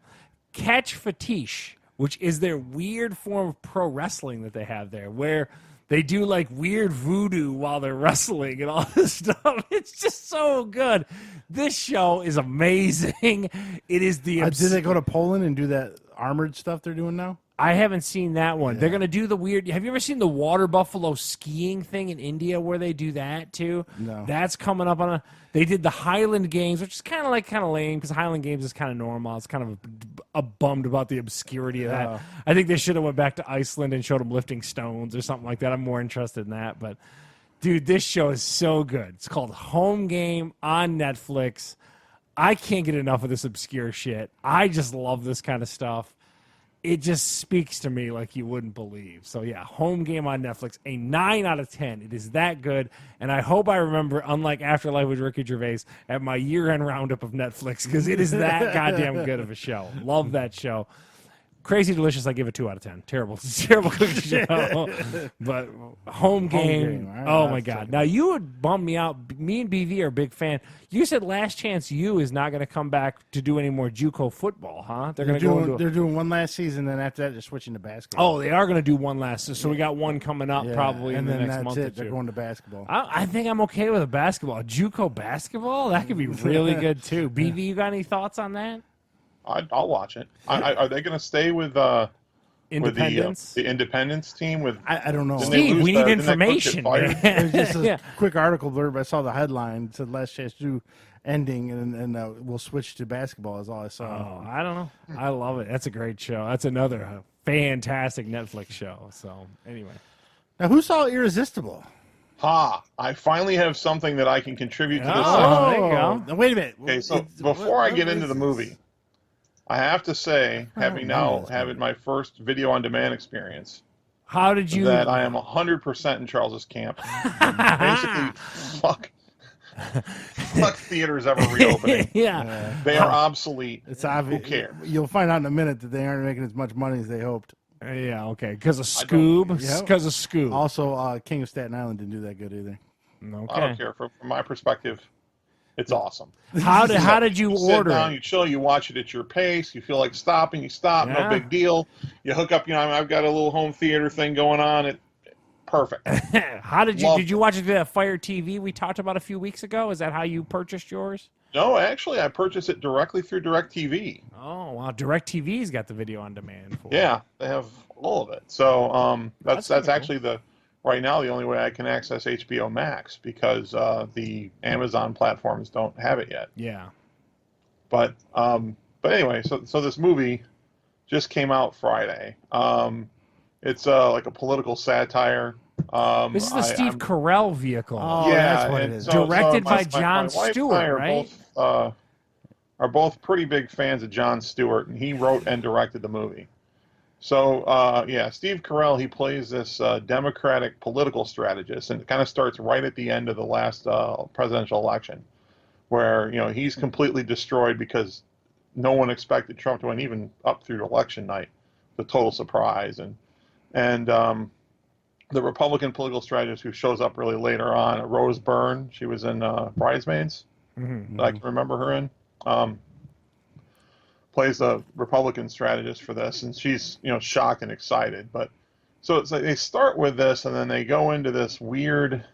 catch fetiche, which is their weird form of pro wrestling that they have there, where they do like weird voodoo while they're wrestling and all this stuff. It's just so good. This show is amazing. It is the. Did they go to Poland and do that armored stuff they're doing now? I haven't seen that one. Yeah. They're going to do the weird. Have you ever seen the water buffalo skiing thing in India where they do that too? No. That's coming up on They did the Highland Games, which is kind of lame because Highland Games is kind of normal. It's kind of a bummed about the obscurity of that. I think they should have went back to Iceland and showed them lifting stones or something like that. I'm more interested in that. But dude, this show is so good. It's called Home Game on Netflix. I can't get enough of this obscure shit. I just love this kind of stuff. It just speaks to me like you wouldn't believe. So, yeah, Home Game on Netflix, a 9 out of 10. It is that good. And I hope I remember, unlike Afterlife with Ricky Gervais, at my year-end roundup of Netflix, because it is that goddamn good of a show. Love that show. Crazy Delicious, I give it 2 out of 10. Terrible, terrible cooking show. But home game. All right, Oh I'll my check God! it Now you would bum me out. Me and BV are a big fan. You said Last Chance U is not going to come back to do any more JUCO football, huh? They're going to go into. They're doing one last season, then after that, they're switching to basketball. Oh, they are going to do one last. So we got one coming up Yeah, probably in and the then next that's month or it. They're two. going to basketball. I think I'm okay with a basketball. A JUCO basketball? That could be really good too. BV, you got any thoughts on that? I'll watch it. Are they going to stay with Independence? the Independence team? With I don't know. didn't they Steve, lose we the- need didn't that coach get information. fired? It was just a Yeah. quick article blurb. I saw the headline. It said Last Chance U ending, and we'll switch to basketball is all I saw. Oh, I don't know. I love it. That's a great show. That's another fantastic Netflix show. So anyway, Now, who saw Irresistible? I finally have something that I can contribute to this. Oh, there you go. Now, wait a minute. Okay, so before I get into the movie, I have to say, having now having my first video on demand experience, how did you? that I am 100% in Charles's camp. Basically, fuck theaters ever reopening. Yeah. They are obsolete. It's obvious. Who cares? You'll find out in a minute that they aren't making as much money as they hoped. Yeah. Okay. Because of I don't- Scoob. Yep. Because of Scoob. Also, King of Staten Island didn't do that good either. Okay. I don't care. From my perspective, it's awesome. How did you sit order down, it? you chill, you watch it at your pace. You feel like stopping, you stop. Yeah. No big deal. You hook up. I've got a little home theater thing going on. Perfect. How did you? Loved Did you watch it via Fire TV we talked about a few weeks ago? Is that how you purchased yours? No, actually, I purchased it directly through DirecTV. Oh wow, DirecTV's got the video on demand for it. Yeah, they have all of it. So that's That's actually right now the only way I can access HBO Max because the Amazon platforms don't have it yet. Yeah. But anyway, so this movie just came out Friday. It's like a political satire. This is the Steve Carell vehicle. Oh, that's what it is. Directed by my Jon wife and Stewart, I right? Are both pretty big fans of Jon Stewart, and he wrote and directed the movie. So Steve Carell, he plays this Democratic political strategist, and it kind of starts right at the end of the last presidential election, where he's completely destroyed because no one expected Trump to win, even up through election night. The total surprise, and the Republican political strategist who shows up really later on, Rose Byrne. She was in Bridesmaids. Mm-hmm. That I can remember her in. Plays a Republican strategist for this, and she's shocked and excited. But so it's like they start with this, and then they go into this weird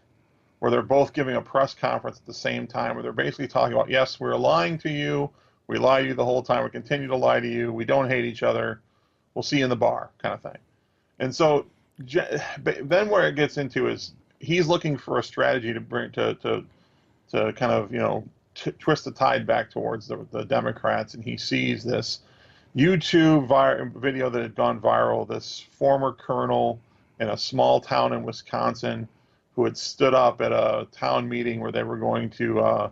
where they're both giving a press conference at the same time, where they're basically talking about, yes, we're lying to you. We lie to you the whole time. We continue to lie to you. We don't hate each other. We'll see you in the bar, kind of thing. And so then where it gets into is he's looking for a strategy to bring to kind of twist the tide back towards the Democrats, and he sees this YouTube video that had gone viral. This former colonel in a small town in Wisconsin who had stood up at a town meeting where they were going to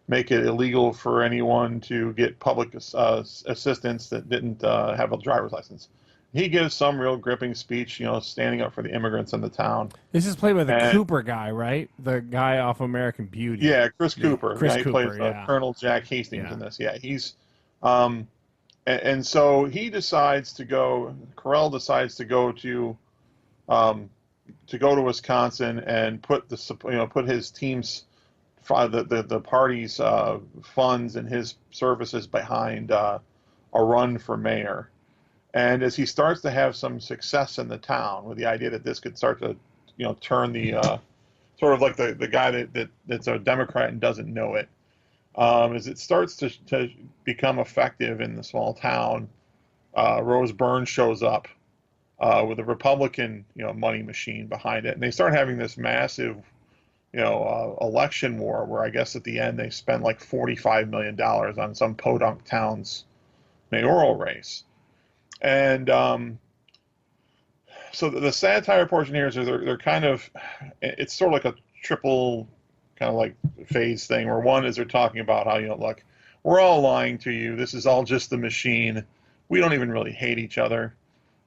make it illegal for anyone to get public assistance that didn't have a driver's license. He gives some real gripping speech, standing up for the immigrants in the town. This is played by the Cooper guy, right? The guy off American Beauty. Yeah, Chris Cooper. Chris He Cooper, plays yeah. Colonel Jack Hastings Yeah. in this. Yeah, he's and so he decides to go. Carell decides to go to Wisconsin and put put his team's the party's funds and his services behind a run for mayor. And as he starts to have some success in the town with the idea that this could start to, turn the sort of like the guy that's a Democrat and doesn't know it, as it starts to become effective in the small town, Rose Byrne shows up with a Republican, money machine behind it, and they start having this massive, election war where I guess at the end they spend like $45 million on some podunk town's mayoral race. And so the satire portion here is they're kind of, it's sort of like a triple kind of like phase thing where one is they're talking about how, look, we're all lying to you. This is all just the machine. We don't even really hate each other.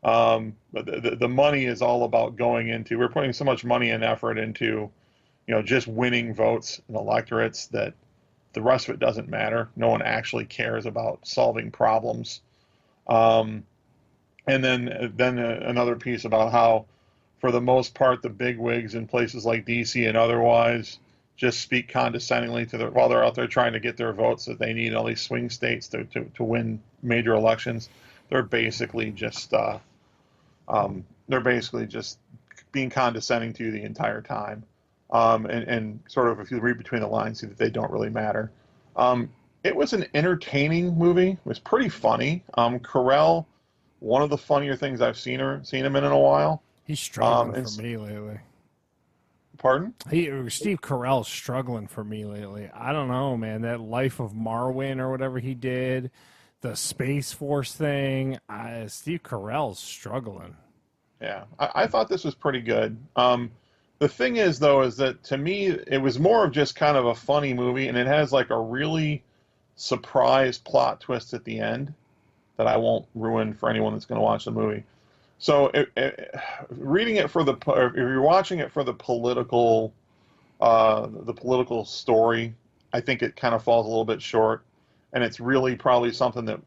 But the money is all about going into, we're putting so much money and effort into, just winning votes and electorates that the rest of it doesn't matter. No one actually cares about solving problems. And then another piece about how, for the most part, the big wigs in places like DC and otherwise just speak condescendingly to while they're out there trying to get their votes that they need in all these swing states to win major elections. They're basically just being condescending to you the entire time, and sort of, if you read between the lines, see that they don't really matter. It was an entertaining movie. It was pretty funny. Carell, one of the funnier things I've seen him in a while. He's struggling for me lately. Pardon? Steve Carell's struggling for me lately. I don't know, man. That Life of Marwin or whatever he did, the Space Force thing. Steve Carell's struggling. Yeah, I thought this was pretty good. The thing is, though, is that to me, it was more of just kind of a funny movie, and it has like a really surprise plot twist at the end that I won't ruin for anyone that's going to watch the movie. So, reading it if you're watching it for the political story, I think it kind of falls a little bit short, and it's really probably something that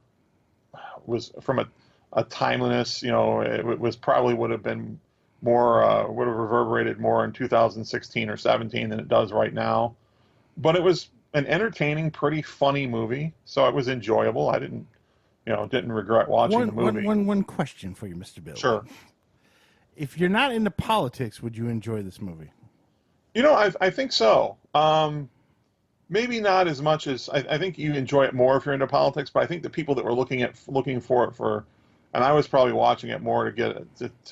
was from a timeliness. It was probably would have been more would have reverberated more in 2016 or 17 than it does right now. But it was an entertaining, pretty funny movie, so it was enjoyable. I didn't regret watching the movie. One question for you, Mr. Bill. Sure. If you're not into politics, would you enjoy this movie? I think so. Maybe not as much as I think you enjoy it more if you're into politics, but I think the people that were looking for it for, and I was probably watching it more to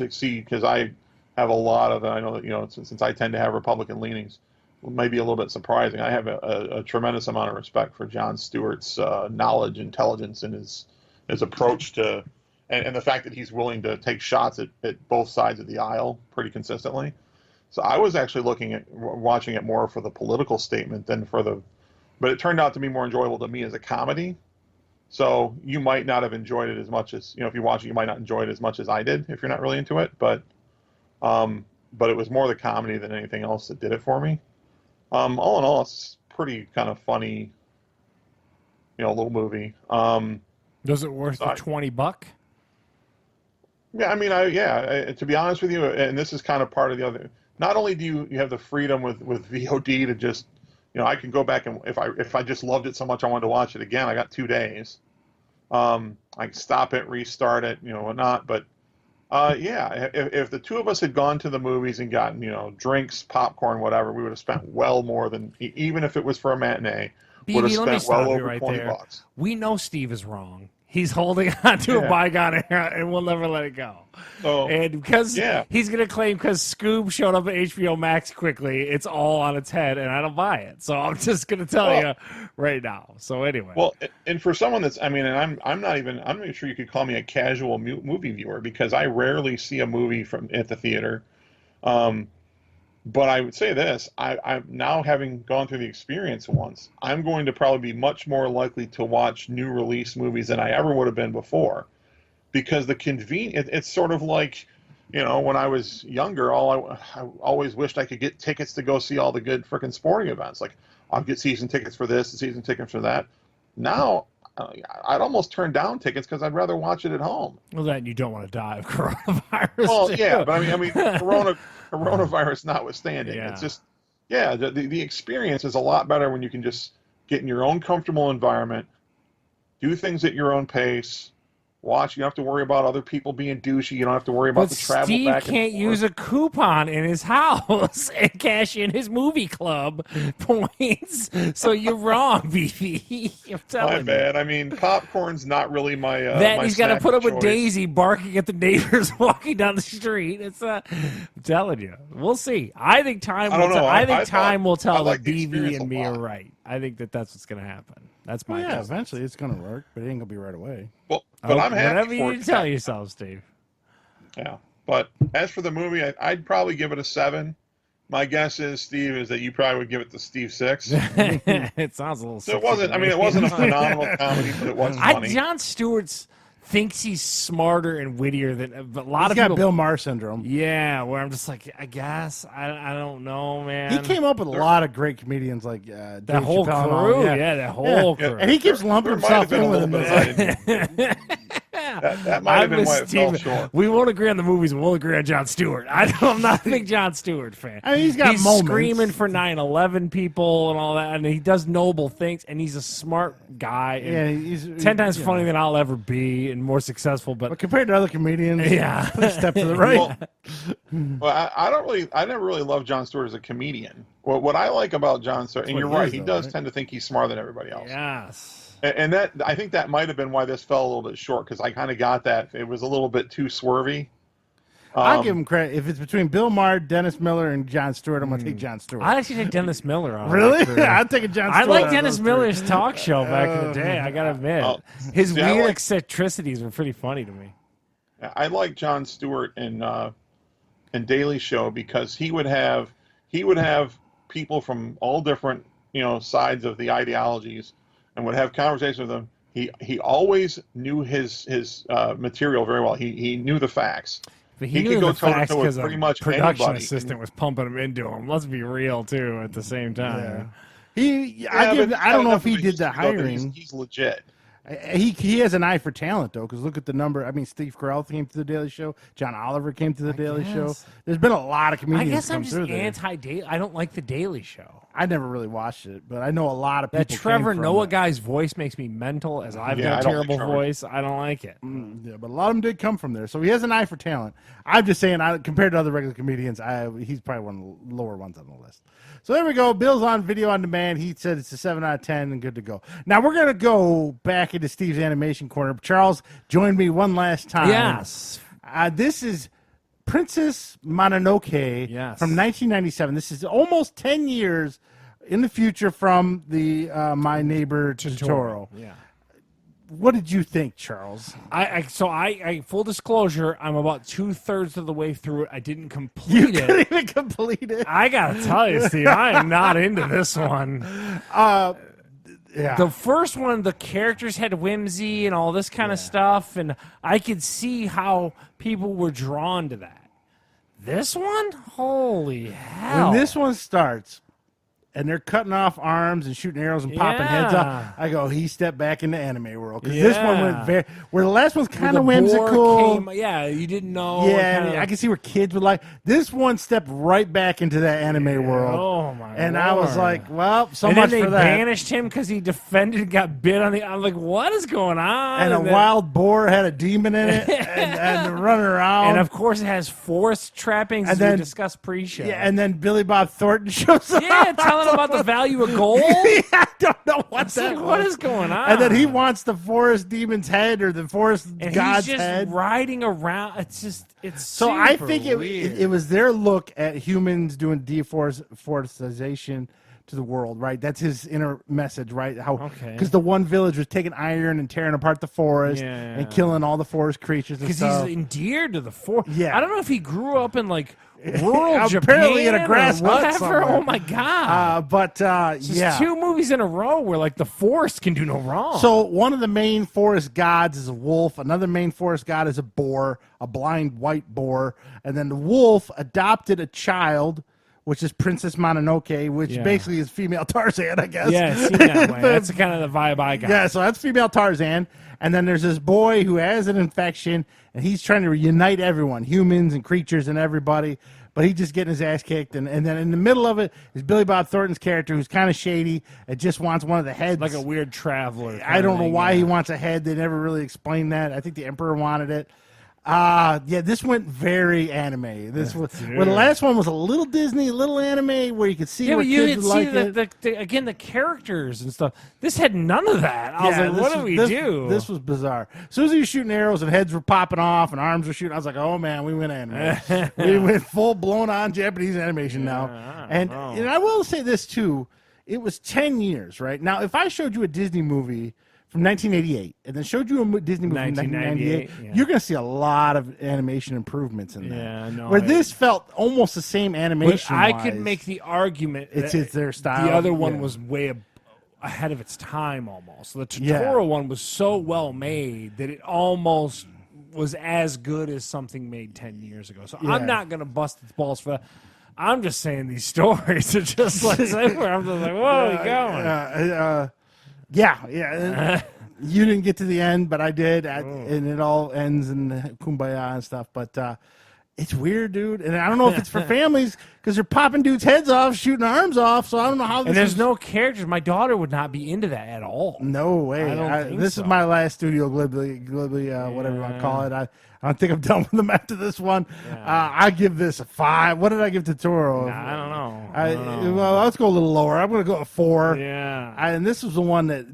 see, because I have a lot of, I know that, since I tend to have Republican leanings, maybe a little bit surprising. I have a tremendous amount of respect for Jon Stewart's knowledge, intelligence, and his approach to, and the fact that he's willing to take shots at both sides of the aisle pretty consistently. So I was actually watching it more for the political statement than but it turned out to be more enjoyable to me as a comedy. So you might not have enjoyed it as much as, if you watch it, you might not enjoy it as much as I did if you're not really into it. But it was more the comedy than anything else that did it for me. All in all, it's pretty kind of funny, little movie. Was it worth the $20? Yeah, I mean, to be honest with you, and this is kind of part of the other. Not only do you have the freedom with VOD to just, I can go back and if I just loved it so much I wanted to watch it again, I got 2 days. I can stop it, restart it, whatnot. But if the two of us had gone to the movies and gotten, drinks, popcorn, whatever, we would have spent well more than, even if it was for a matinee, would have spent well over $20. We know Steve is wrong. He's holding on to a bygone era, and we'll never let it go. So, and because he's going to claim because Scoob showed up at HBO Max quickly, it's all on its head, and I don't buy it. So I'm just going to tell you right now. So anyway. Well, and for someone that's, I'm not sure you could call me a casual movie viewer, because I rarely see a movie at the theater. But I would say this, I'm now, having gone through the experience once, I'm going to probably be much more likely to watch new release movies than I ever would have been before, because it's sort of like, when I was younger, I always wished I could get tickets to go see all the good freaking sporting events. Like, I'll get season tickets for this and season tickets for that. Now, I'd almost turn down tickets because I'd rather watch it at home. Well, then you don't want to die of coronavirus. Well, yeah, but I mean, coronavirus notwithstanding, it's just, the experience is a lot better when you can just get in your own comfortable environment, do things at your own pace, watch. You don't have to worry about other people being douchey. You don't have to worry about the travel Steve back and can't forth. use a coupon in his house and cash in his movie club points. So you're wrong, BB. I'm telling you. My bad. I mean, popcorn's not really my. That my he's got to put up with choice. Daisy barking at the neighbors walking down the street. It's I'm telling you. We'll see. I think time. Time will tell that BB and me are right. I think that's what's going to happen. That's my guess. Eventually it's going to work, but it ain't going to be right away. Well, but I'm happy whatever for you it. tell yourself, Steve. Yeah, but as for the movie, I'd probably give it a 7. My guess is, Steve, is that you probably would give it to Steve 6. It sounds a little. So it wasn't. I mean, it wasn't a phenomenal comedy, but it was funny. Jon Stewart thinks he's smarter and wittier than a lot of people. He's got Bill Maher syndrome. Yeah, where I'm just like, I guess I don't know, man. He came up with a lot of great comedians like that Dave whole Chappelle crew. And that whole crew. And he keeps lumping himself in with them. That That might have been why it fell short. We won't agree on the movies, but we'll agree on Jon Stewart. I'm not a big Jon Stewart fan. I mean, he's got moments. Screaming for 9/11 people and all that, and he does noble things, and he's a smart guy. And he's 10 times funnier than I'll ever be, and more successful. But compared to other comedians, yeah, please step to the right. Well, I never really loved Jon Stewart as a comedian. Well, what I like about Jon Stewart, and you're right, he does tend to think he's smarter than everybody else. Yes. And that, I think that might have been why this fell a little bit short, because I kind of got that. It was a little bit too swervy. I'll give him credit. If it's between Bill Maher, Dennis Miller, and Jon Stewart, I'm going to take Jon Stewart. I'd actually take Dennis Miller on. Really? I'd take a Jon Stewart. I like Dennis Miller's talk show back in the day, I got to admit. His weird eccentricities were pretty funny to me. I like Jon Stewart in Daily Show because he would have people from all different sides of the ideologies, and would have conversations with them. He always knew his material very well. He knew the facts. But he could knew go the facts toe-to-toe with because pretty a much production anybody. assistant was pumping him into him. Let's be real too. At the same time, I don't know if he did the hiring. He's legit. He has an eye for talent, though, because look at the number. I mean, Steve Carell came to the Daily Show. John Oliver came to the Daily Show. There's been a lot of comedians. I guess come I'm just through there. anti-Daily. I don't like the Daily Show. I never really watched it, but I know a lot of people. That Trevor came from Noah it. guy's voice makes me mental, as I've got I a don't terrible like Trevor. voice. I don't like it. Yeah, but a lot of them did come from there, so he has an eye for talent. I'm just saying, compared to other regular comedians, he's probably one of the lower ones on the list. So there we go. Bill's on video on demand. He said it's a 7 out of 10 and good to go. Now we're gonna go back into Steve's animation corner. Charles joined me one last time. Yes. This is Princess Mononoke from 1997. This is almost 10 years in the future from the My Neighbor Totoro. Yeah. What did you think, Charles? I full disclosure, I'm about 2/3 of the way through it. I didn't complete You it. couldn't even complete it. I gotta tell you, Steve, I am not into this one. Yeah. The first one, the characters had whimsy and all this kind of stuff, and I could see how people were drawn to that. This one, holy hell! When this one starts, and they're cutting off arms and shooting arrows and popping heads off, I go, he stepped back into anime world. Because this one went where the last one's kind of whimsical. You didn't know. Yeah, I can see where kids would like. This one stepped right back into that anime world. Oh, my And Lord. I was like, well, so and much then for they that. banished him because he defended and got bit on the. I'm like, what is going on? And a then, wild boar had a demon in it and running around. And of course, it has forest trappings, as we discussed pre-show. Yeah, and then Billy Bob Thornton shows up. Yeah, telling him about the value of gold. I don't know what that like, what was. is going on? And then he wants the forest demon's head or the forest and god's he's just head. riding around. It's So I super think weird. it was their look at humans doing deforestation to the world, right? That's his inner message, right? How because the one village was taking iron and tearing apart the forest and killing all the forest creatures and because stuff. he's endeared to the forest. Yeah. I don't know if he grew up in like rural Apparently Japan in a grass or hut whatever. somewhere. Oh my god! Yeah. 2 movies in a row where like the forest can do no wrong. So one of the main forest gods is a wolf. Another main forest god is a boar, a blind white boar. And then the wolf adopted a child, which is Princess Mononoke, which basically is female Tarzan, I guess. Yeah, it seemed that way. That's kind of the vibe I got. Yeah, so that's female Tarzan. And then there's this boy who has an infection, and he's trying to unite everyone, humans and creatures and everybody. But he's just getting his ass kicked. And then in the middle of it is Billy Bob Thornton's character, who's kind of shady and just wants one of the heads. Like a weird traveler. I don't know why he wants a head. They never really explained that. I think the Emperor wanted it. This went very anime. This was where the last one was a little Disney, a little anime, where you could see where kids would like it. Again, the characters and stuff. This had none of that. I was like, what do we do? This was bizarre. As soon as he was shooting arrows and heads were popping off and arms were shooting, I was like, oh man, we went anime. We went full blown on Japanese animation now. And I will say this too. It was 10 years, right? Now, if I showed you a Disney movie from 1988 and then showed you a Disney movie from 1998, you're going to see a lot of animation improvements in there. Yeah, no. Where this felt almost the same animation. I could make the argument it's their style. The other one was way ahead of its time almost. The Totoro one was so well made that it almost was as good as something made 10 years ago. So I'm not going to bust its balls for that. I'm just saying these stories are just like somewhere. I'm just like, whoa, are you going? You didn't get to the end, but I did, and it all ends in kumbaya and stuff. But it's weird, dude, and I don't know if it's for families because they're popping dudes' heads off, shooting arms off. So I don't know how. And there's no characters. My daughter would not be into that at all. No way. I don't think this so. is my last Studio Ghibli, whatever you want to call it. I don't think I'm done with them after this one. Yeah. I give this a 5. What did I give Totoro? I don't know. Well, let's go a little lower. I'm going to go a 4. Yeah. And this was the one that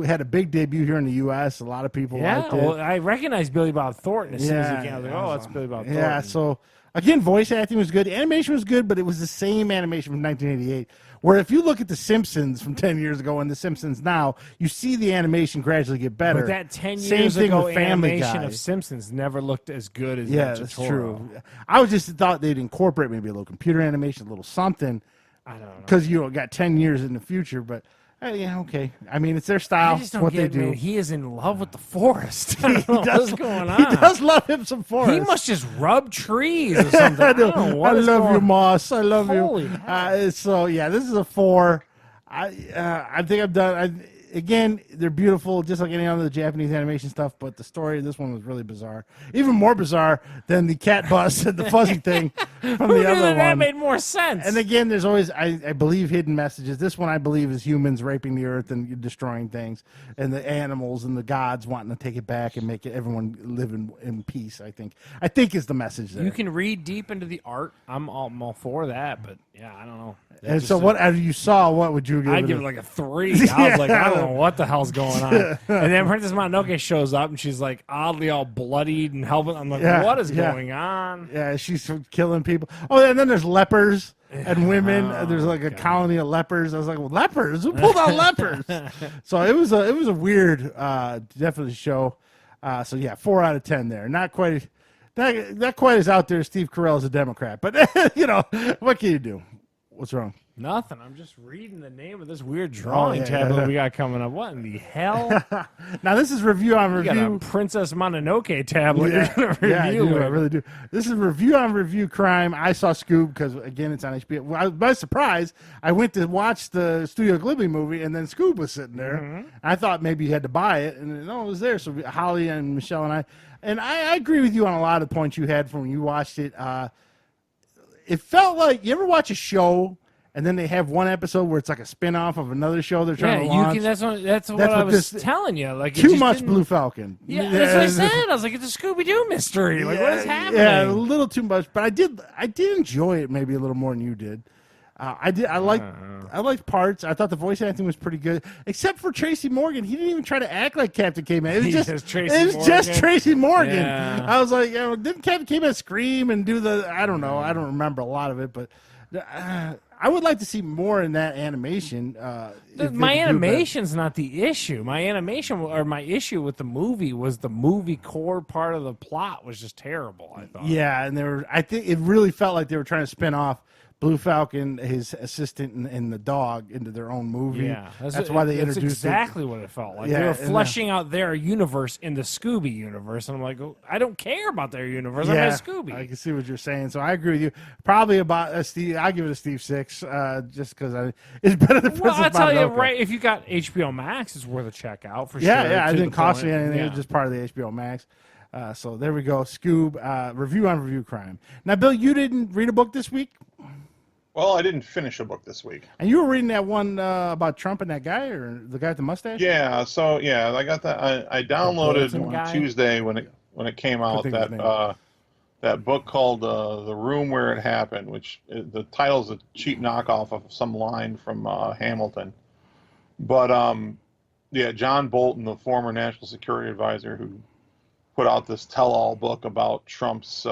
had a big debut here in the U.S. A lot of people liked it. Well, I recognized Billy Bob Thornton as soon as he came. I was like, oh, that's Billy Bob Thornton. Yeah, so again, voice acting was good. Animation was good, but it was the same animation from 1988. Where if you look at The Simpsons from 10 years ago and The Simpsons now, you see the animation gradually get better. But that 10 Same years thing ago with Family animation Guy. of Simpsons never looked as good as Yeah, that that's Totoro. true. I was just thought they'd incorporate maybe a little computer animation, a little something, I don't know. because you got 10 years in the future. But yeah, okay. I mean, it's their style. I just It's don't what get they it, do. man. He is in love with the forest. I don't know what's going on. He does love him some forest. He must just rub trees or something. I don't know what I is love going you, Moss. I love Holy you. heck. So yeah, this is a 4. I think I'm done. Again, they're beautiful, just like any other Japanese animation stuff. But the story of this one was really bizarre, even more bizarre than the cat bus and the fuzzy thing from Who the knew other that one. made more sense? And again, there's always, I believe, hidden messages. This one, I believe, is humans raping the earth and destroying things, and the animals and the gods wanting to take it back and make it everyone live in peace. I think is the message there. You can read deep into the art. I'm all for that, but yeah, I don't know. And so, what as you saw, what would you give? I'd it give a- it like a 3. I was like, I don't know what the hell's going on. And then Princess Mononoke shows up, and she's like oddly all bloodied and helping. I'm like, Yeah, what is yeah. going on? Yeah, she's killing people. Oh, and then there's lepers and women. There's like a colony of lepers. I was like, well, lepers? Who pulled out lepers? So it was a weird, definitely show. So yeah, 4 out of 10 there. Not quite as out there as Steve Carell as a Democrat, but what can you do? What's wrong? Nothing. I'm just reading the name of this weird drawing tablet yeah. we got coming up. What in the hell? Now this is review on You got review. a Princess Mononoke tablet you're going to Yeah, I review. do. I with. really do. This is review on review crime. I saw Scoob because again it's on HBO. Well, by surprise, I went to watch the Studio Ghibli movie and then Scoob was sitting there. Mm-hmm. I thought maybe you had to buy it, and no, it was there. So Holly and Michelle and I agree with you on a lot of the points you had from when you watched it. It felt like you ever watch a show and then they have one episode where it's like a spin-off of another show they're trying to launch. That's what That's I what was this- telling you. Like it Too just much didn't- Blue Falcon. Yeah, that's what I said. I was like, it's a Scooby-Doo mystery. Like, what is happening? Yeah, a little too much, but I did enjoy it maybe a little more than you did. I liked parts. I thought the voice acting was pretty good, except for Tracy Morgan. He didn't even try to act like Captain K-Man. It was just Tracy Morgan. Yeah. I was like, didn't Captain K-Man scream and do the? I don't know. I don't remember a lot of it, but I would like to see more in that animation. My animation's not the issue. My issue with the movie was the movie core part of the plot was just terrible. I thought. Yeah, and I think it really felt like they were trying to spin off Blue Falcon, his assistant, and the dog into their own movie. Yeah, that's why they introduced exactly what it felt like. Yeah, They were and, fleshing out their universe in the Scooby universe, and I'm like, oh, I don't care about their universe. Yeah, I'm a Scooby. I can see what you're saying. So I agree with you. Probably about Steve. I'll give it a Steve 6, just because it's better than Well, I'll Princess tell you, Mononoke. right? If you got HBO Max, it's worth a check out for Yeah, sure. yeah. It to didn't the cost point. me anything. It Yeah. was just part of the HBO Max. So there we go. Scoob, review on review crime. Now, Bill, you didn't read a book this week? Well, I didn't finish a book this week. And you were reading that one about Trump and that guy, or the guy with the mustache? Yeah, so yeah, I got that. I downloaded bulletin on guy? Tuesday when it came out think of his that book called The Room Where It Happened, which the title's a cheap knockoff of some line from Hamilton. But yeah, John Bolton, the former national security advisor, who put out this tell-all book about Trump's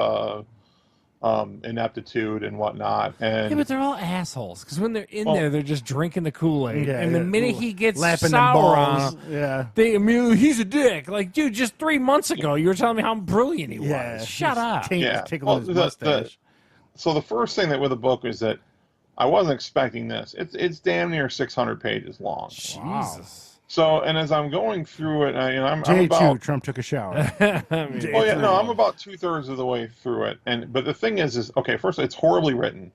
ineptitude and whatnot. And Yeah, but they're all assholes because when they're in there, they're just drinking the Kool-Aid. Yeah, and the yeah. minute he gets Lapping them sour on balls. them, Yeah. they immediately, he's a dick. Like, dude, just 3 months ago, you were telling me how brilliant he Yeah. was. Shut up. Yeah. Tickle Well, his mustache. so the first thing that with the book is that I wasn't expecting this. It's damn near 600 pages long. Jesus. So, and as I'm going through it, I'm J2, about Trump took a shower. I mean, oh yeah, no, I'm about 2/3 of the way through it. But the thing is okay. First, it's horribly written.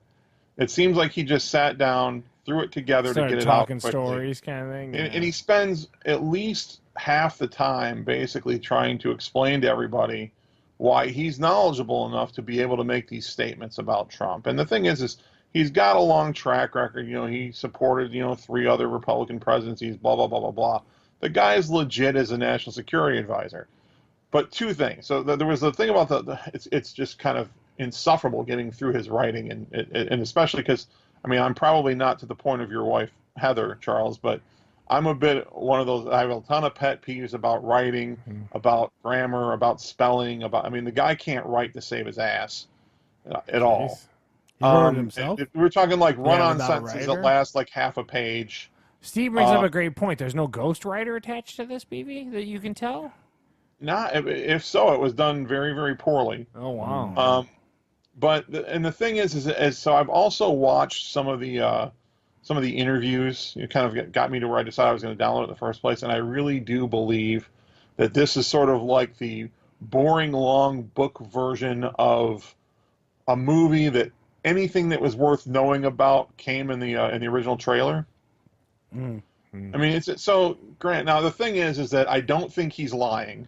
It seems like he just sat down, threw it together to started get it out talking quickly. stories kind of thing. And he spends at least half the time basically trying to explain to everybody why he's knowledgeable enough to be able to make these statements about Trump. And the thing is he's got a long track record. He supported, 3 other Republican presidencies, blah, blah, blah, blah, blah. The guy is legit as a national security advisor. But 2 things. So there was the thing about it's just kind of insufferable getting through his writing, and especially because, I'm probably not to the point of your wife, Heather, Charles, but I'm a bit one of those. I have a ton of pet peeves about writing, about grammar, about spelling. The guy can't write to save his ass at all. He wrote it himself. We're talking like run-on without a sentences that writer? last like half a page. Steve brings up a great point. There's no ghostwriter attached to this, BB, that you can tell? Not if so, it was done very, very poorly. Oh, wow. But the thing is so I've also watched some of the interviews. It kind of got me to where I decided I was going to download it in the first place, and I really do believe that this is sort of like the boring, long book version of a movie that anything that was worth knowing about came in the original trailer. It's so Grant. Now the thing is that I don't think he's lying,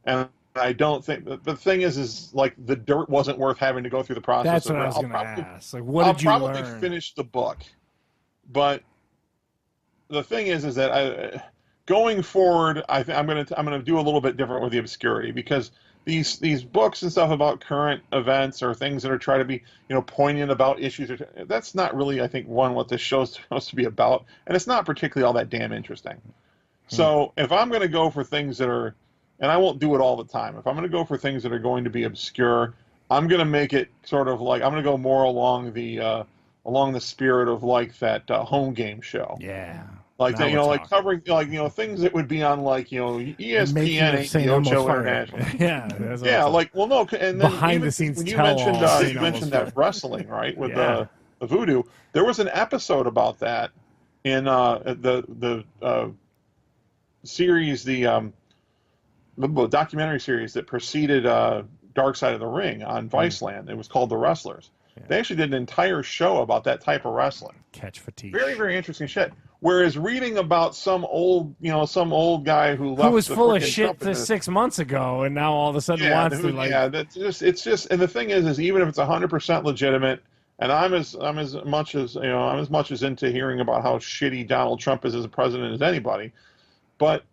and I don't think the thing is like the dirt wasn't worth having to go through the process. That's what I was going to ask. Like, what did you learn? learn? I'll probably finish the book, but the thing is that going forward, I'm gonna do a little bit different with the obscurity, because these books and stuff about current events or things that are trying to be poignant about issues, that's not really, I think, what this show's supposed to be about, and it's not particularly all that damn interesting. So if I'm going to go for things that are, and I won't do it all the time, if I'm going to go for things that are going to be obscure, I'm going to make it sort of like, I'm going to go more along the spirit of like that home game show. Yeah. Like that, like covering things that would be on like ESPN, HBO International. Yeah, no, and then behind the scenes when you tell-all, you mentioned that wrestling, right, with the voodoo. There was an episode about that in the series, the documentary series that preceded Dark Side of the Ring on Viceland. It was called The Wrestlers. Yeah. They actually did an entire show about that type of wrestling. Catch fatigue. Very, very interesting shit. Whereas reading about some old guy who was full of shit 6 months ago, and now all of a sudden wants to like. Yeah, it's just, and the thing is even if it's 100% legitimate, and I'm as much as into hearing about how shitty Donald Trump is as a president as anybody, but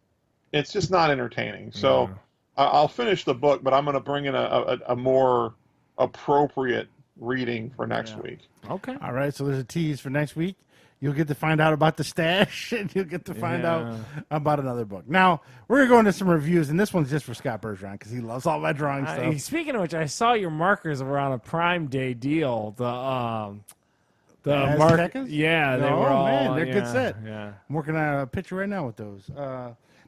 it's just not entertaining. So I'll finish the book, but I'm going to bring in a more appropriate reading for next week. Okay. All right. So there's a tease for next week. You'll get to find out about the stash, and you'll get to find out about another book. Now, we're going to go into some reviews, and this one's just for Scott Bergeron because he loves all my drawing stuff. Speaking of which, I saw your markers were on a Prime Day deal. The markers? Yeah, they were all. Man, they're good set. Yeah. I'm working on a picture right now with those.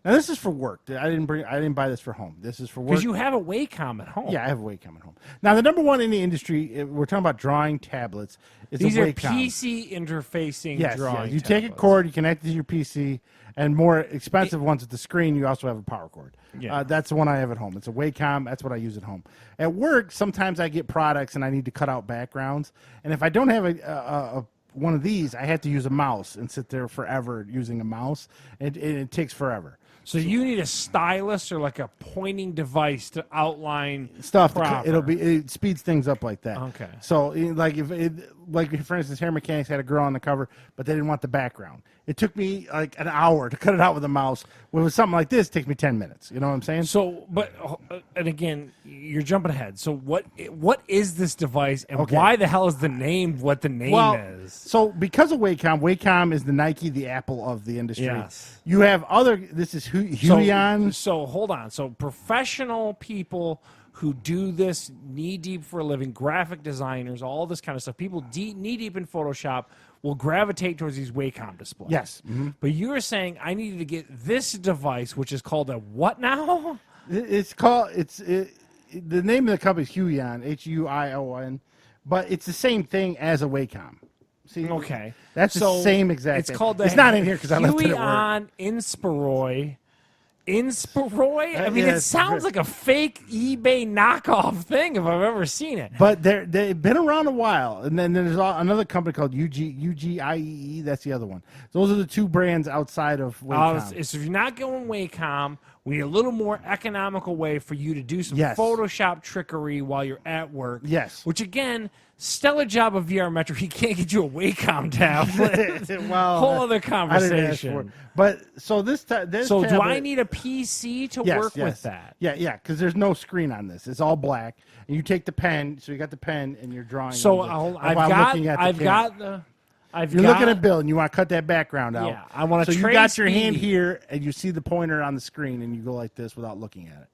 Now, this is for work. I didn't buy this for home. This is for work. Because you have a Wacom at home. Yeah, I have a Wacom at home. Now, the number one in the industry, we're talking about drawing tablets. These a are Wacom. PC interfacing yes, drawing yes. You tablets. take a cord, you connect it to your PC, and more expensive ones with the screen, you also have a power cord. Yeah. That's the one I have at home. It's a Wacom. That's what I use at home. At work, sometimes I get products and I need to cut out backgrounds. And if I don't have one of these, I have to use a mouse and sit there forever using a mouse. It takes forever. So you need a stylus or like a pointing device to outline stuff. Proper. It speeds things up like that. Okay. So like if for instance, Hair Mechanics had a girl on the cover, but they didn't want the background. It took me like an hour to cut it out with a mouse. With something like this, it takes me 10 minutes. You know what I'm saying? So, but and again, you're jumping ahead. So what is this device, and why the hell is the name what the name is? So because of Wacom is the Nike, the Apple of the industry. Yes. You have this is Huion. So hold on. So professional people who do this knee deep for a living, graphic designers, all this kind of stuff, people knee deep in Photoshop will gravitate towards these Wacom displays. Yes. Mm-hmm. But you were saying I needed to get this device, which is called a what now? The name of the company is Huion, Huion, but it's the same thing as a Wacom. See, okay, that's the same exact. It's thing. called the. It's not in here because I left it at work. Huion Inspiroi Inspiroy? I mean, Yeah, it it's sounds like a fake eBay knockoff thing if I've ever seen it. But they've been around a while, and then there's another company called UGIEE. That's the other one. Those are the two brands outside of Wacom. So if you're not going Wacom, we need a little more economical way for you to do some Yes. Photoshop trickery while you're at work. Yes. Which, again, stellar job of VR Metro. He can't get you a Wacom tablet. Well, Whole other I didn't ask for it. conversation. But so this So do tablet- I need a PC to Yes, work yes. with that? Yeah, because there's no screen on this. It's all black, and you take the pen. So you got the pen, and you're drawing. So on the- I've while got looking at the I've camera. got the I've You're got, looking at Bill, and you want to cut that background out. Yeah, I want to So you trace got your hand speed. here, and you see the pointer on the screen, and you go like this without looking at it.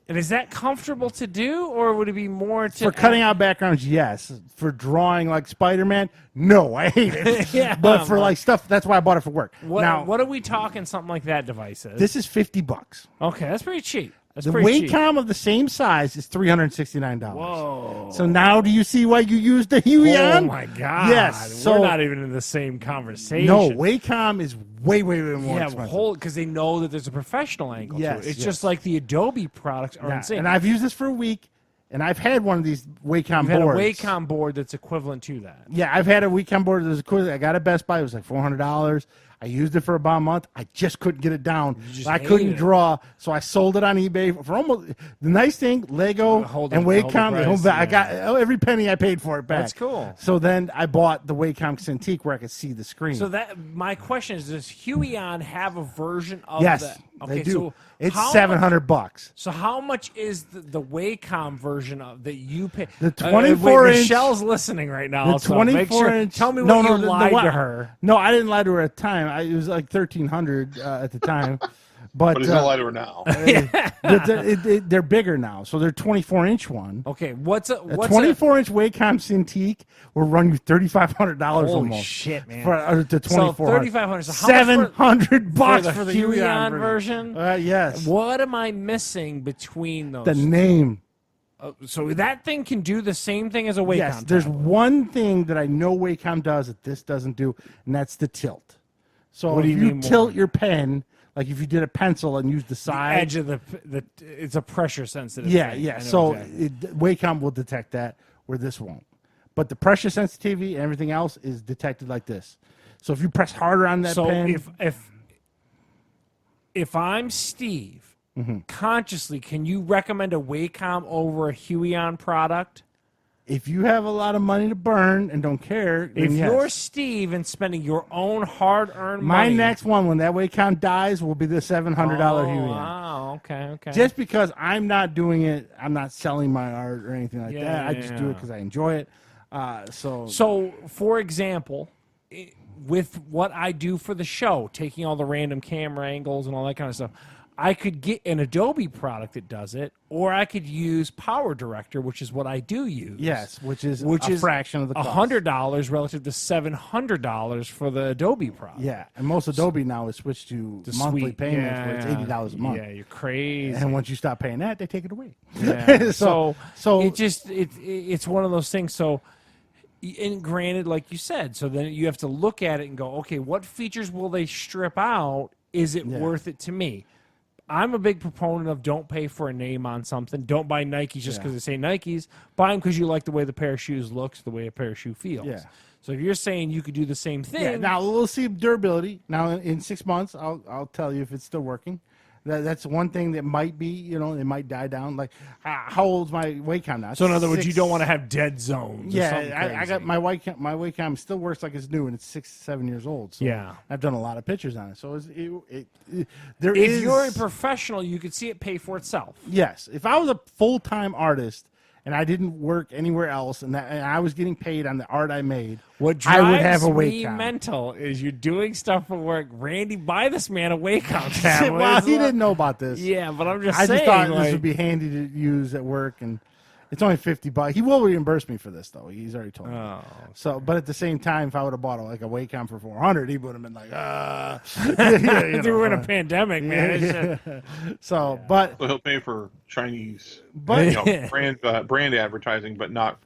And is that comfortable to do, or would it be more to For cutting out backgrounds, yes. For drawing like Spider-Man, no, I hate it. Yeah, but for like stuff, that's why I bought it for work. Now, What are we talking? Something like that device is? this is $50. Okay, that's pretty cheap. That's The pretty cheap. Wacom of the same size is $369. Whoa. So now do you see why you used the Huion? Oh my god! Yes. So we're not even in the same conversation. no, Wacom is way more yeah, expensive. because they know that there's a professional angle Yes, to it. It's yes. just like the Adobe products are Yeah, insane. and I've used this for a week, and I've had one of these Wacom I've had a boards. Wacom board that's equivalent to that. Yeah, I've had a Wacom board that was cool. I got it at Best Buy. It was like $400. I used it for about a month. I just couldn't get it down. just I hated couldn't it. draw, so I sold it on eBay for almost. The nice thing, Lego Hold and the- hold the Wacom. price, I yeah. got every penny I paid for it back. That's cool. So then I bought the Wacom Cintiq where I could see the screen. So that my question is: does Huion have a version of yes, that? they do. So It's how $700. much- So how much is the Wacom version of that you pay? The 24-inch Michelle's listening right now. The so make 24-inch. Tell me what you lied to her. No, I didn't lie to her at the time. It was like 1,300 at the time. But But he's gonna lie to her now. but they're bigger now, so they're 24-inch one. Okay, what's a A what's 24-inch Wacom Cintiq will run you $3,500 Holy almost. shit, man. For the 24. So $3,500. So how much $700 for the Huion version? Yes. What am I missing between those? The name. So that thing can do the same thing as a Wacom. Yes. There's tablet. one thing that I know Wacom does that this doesn't do, and that's the tilt. So What do if you you mean tilt more? your pen, like if you did a pencil and used the side, edge of the it's a pressure sensitive. yeah, thing. yeah. I know So exactly. Wacom will detect that, where this won't. But the pressure sensitivity and everything else is detected like this. So if you press harder on that So pen, if I'm Steve, Mm-hmm. consciously, can you recommend a Wacom over a Huion product? if you have a lot of money to burn and don't care, then If yes. you're Steve and spending your own hard-earned My money, next one, when that Wacom dies, will be the $700 Huion. Wow, okay. Just because I'm not doing it, I'm not selling my art or anything like Yeah, that. I yeah, just do it yeah. because I enjoy it. So So, for example, with what I do for the show, taking all the random camera angles and all that kind of stuff, I could get an Adobe product that does it, or I could use Power Director, which is what I do use. yes, which is a fraction of the cost. $100 relative to $700 for the Adobe product. Yeah, and most Adobe now is switched to The monthly suite. payments where it's $80 a month. Yeah, you're crazy. And once you stop paying that, they take it away. Yeah. so It's one of those things. So, and granted, like you said, so then you have to look at it and go, okay, what features will they strip out? Is it worth it to me? I'm a big proponent of don't pay for a name on something. Don't buy Nikes just because they say Nikes. Buy them because you like the way the pair of shoes looks, the way a pair of shoe feels. Yeah. So if you're saying you could do the same thing, yeah, now we'll see durability. Now in 6 months, I'll tell you if it's still working. That's one thing that might be, it might die down. Like, how old's my Wacom now? so in other words, you 6 don't want to have dead zones. or Yeah, something I crazy. got my Wacom still works like it's new, and it's 6-7 years old. So Yeah. I've done a lot of pictures on it. So If if you're a professional, you could see it pay for itself. yes, if I was a full-time artist and I didn't work anywhere else, and I was getting paid on the art I made, What drives I would have a me Wacom. mental is you're doing stuff for work. Randy, buy this man a Wacom tablet. well, It's he like- didn't know about this. Yeah, but I'm just I saying. just thought like, this would be handy to use at work, and it's only $50. He will reimburse me for this, though. He's already told me. Oh. So, but at the same time, if I would have bought a Wacom for $400, he would have been like, Dude, we're in a pandemic, man. It's just- So, but So he'll pay for Chinese, But- brand advertising, but not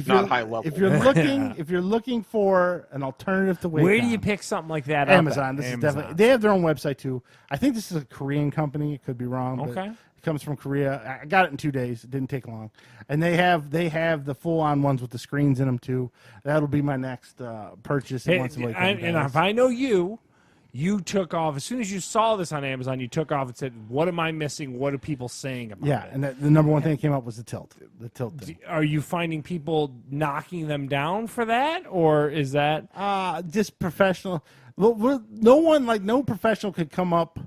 not high level. If you're looking for an alternative to Wacom, Where do you pick something like that? Amazon. Up This at? is Amazon. definitely. They have their own website too. I think this is a Korean company. It could be wrong. But Okay. it comes from Korea. I got it in 2 days. It didn't take long. And they have the full on ones with the screens in them too. That'll be my next purchase. Hey, once Wacom and does. if I know you took off as soon as you saw this on Amazon. You took off and said, "What am I missing? What are people saying about Yeah, it?" and the number one thing that came up was the tilt. The tilt thing. Are you finding people knocking them down for that, or is that? Just professional. No professional could come up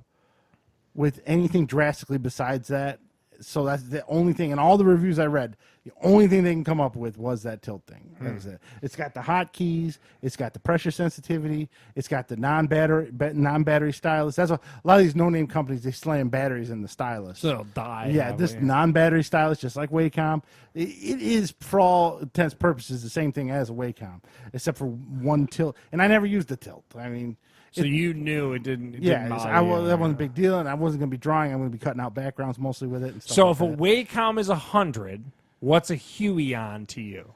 with anything drastically besides that. So that's the only thing. In all the reviews I read, the only thing they can come up with was that tilt thing. That was it. It's got the hotkeys. It's got the pressure sensitivity. It's got the non-battery stylus. That's a lot of these no-name companies. They slam batteries in the stylus. So it'll die. Yeah, this non-battery stylus, just like Wacom, it is for all intents and purposes the same thing as a Wacom, except for one tilt. And I never used the tilt. I mean, So you knew it didn't. yeah, didn't that wasn't a big deal, and I wasn't going to be drawing. I'm going to be cutting out backgrounds mostly with it. And stuff So like if a that. Wacom is 100, what's a Huion to you?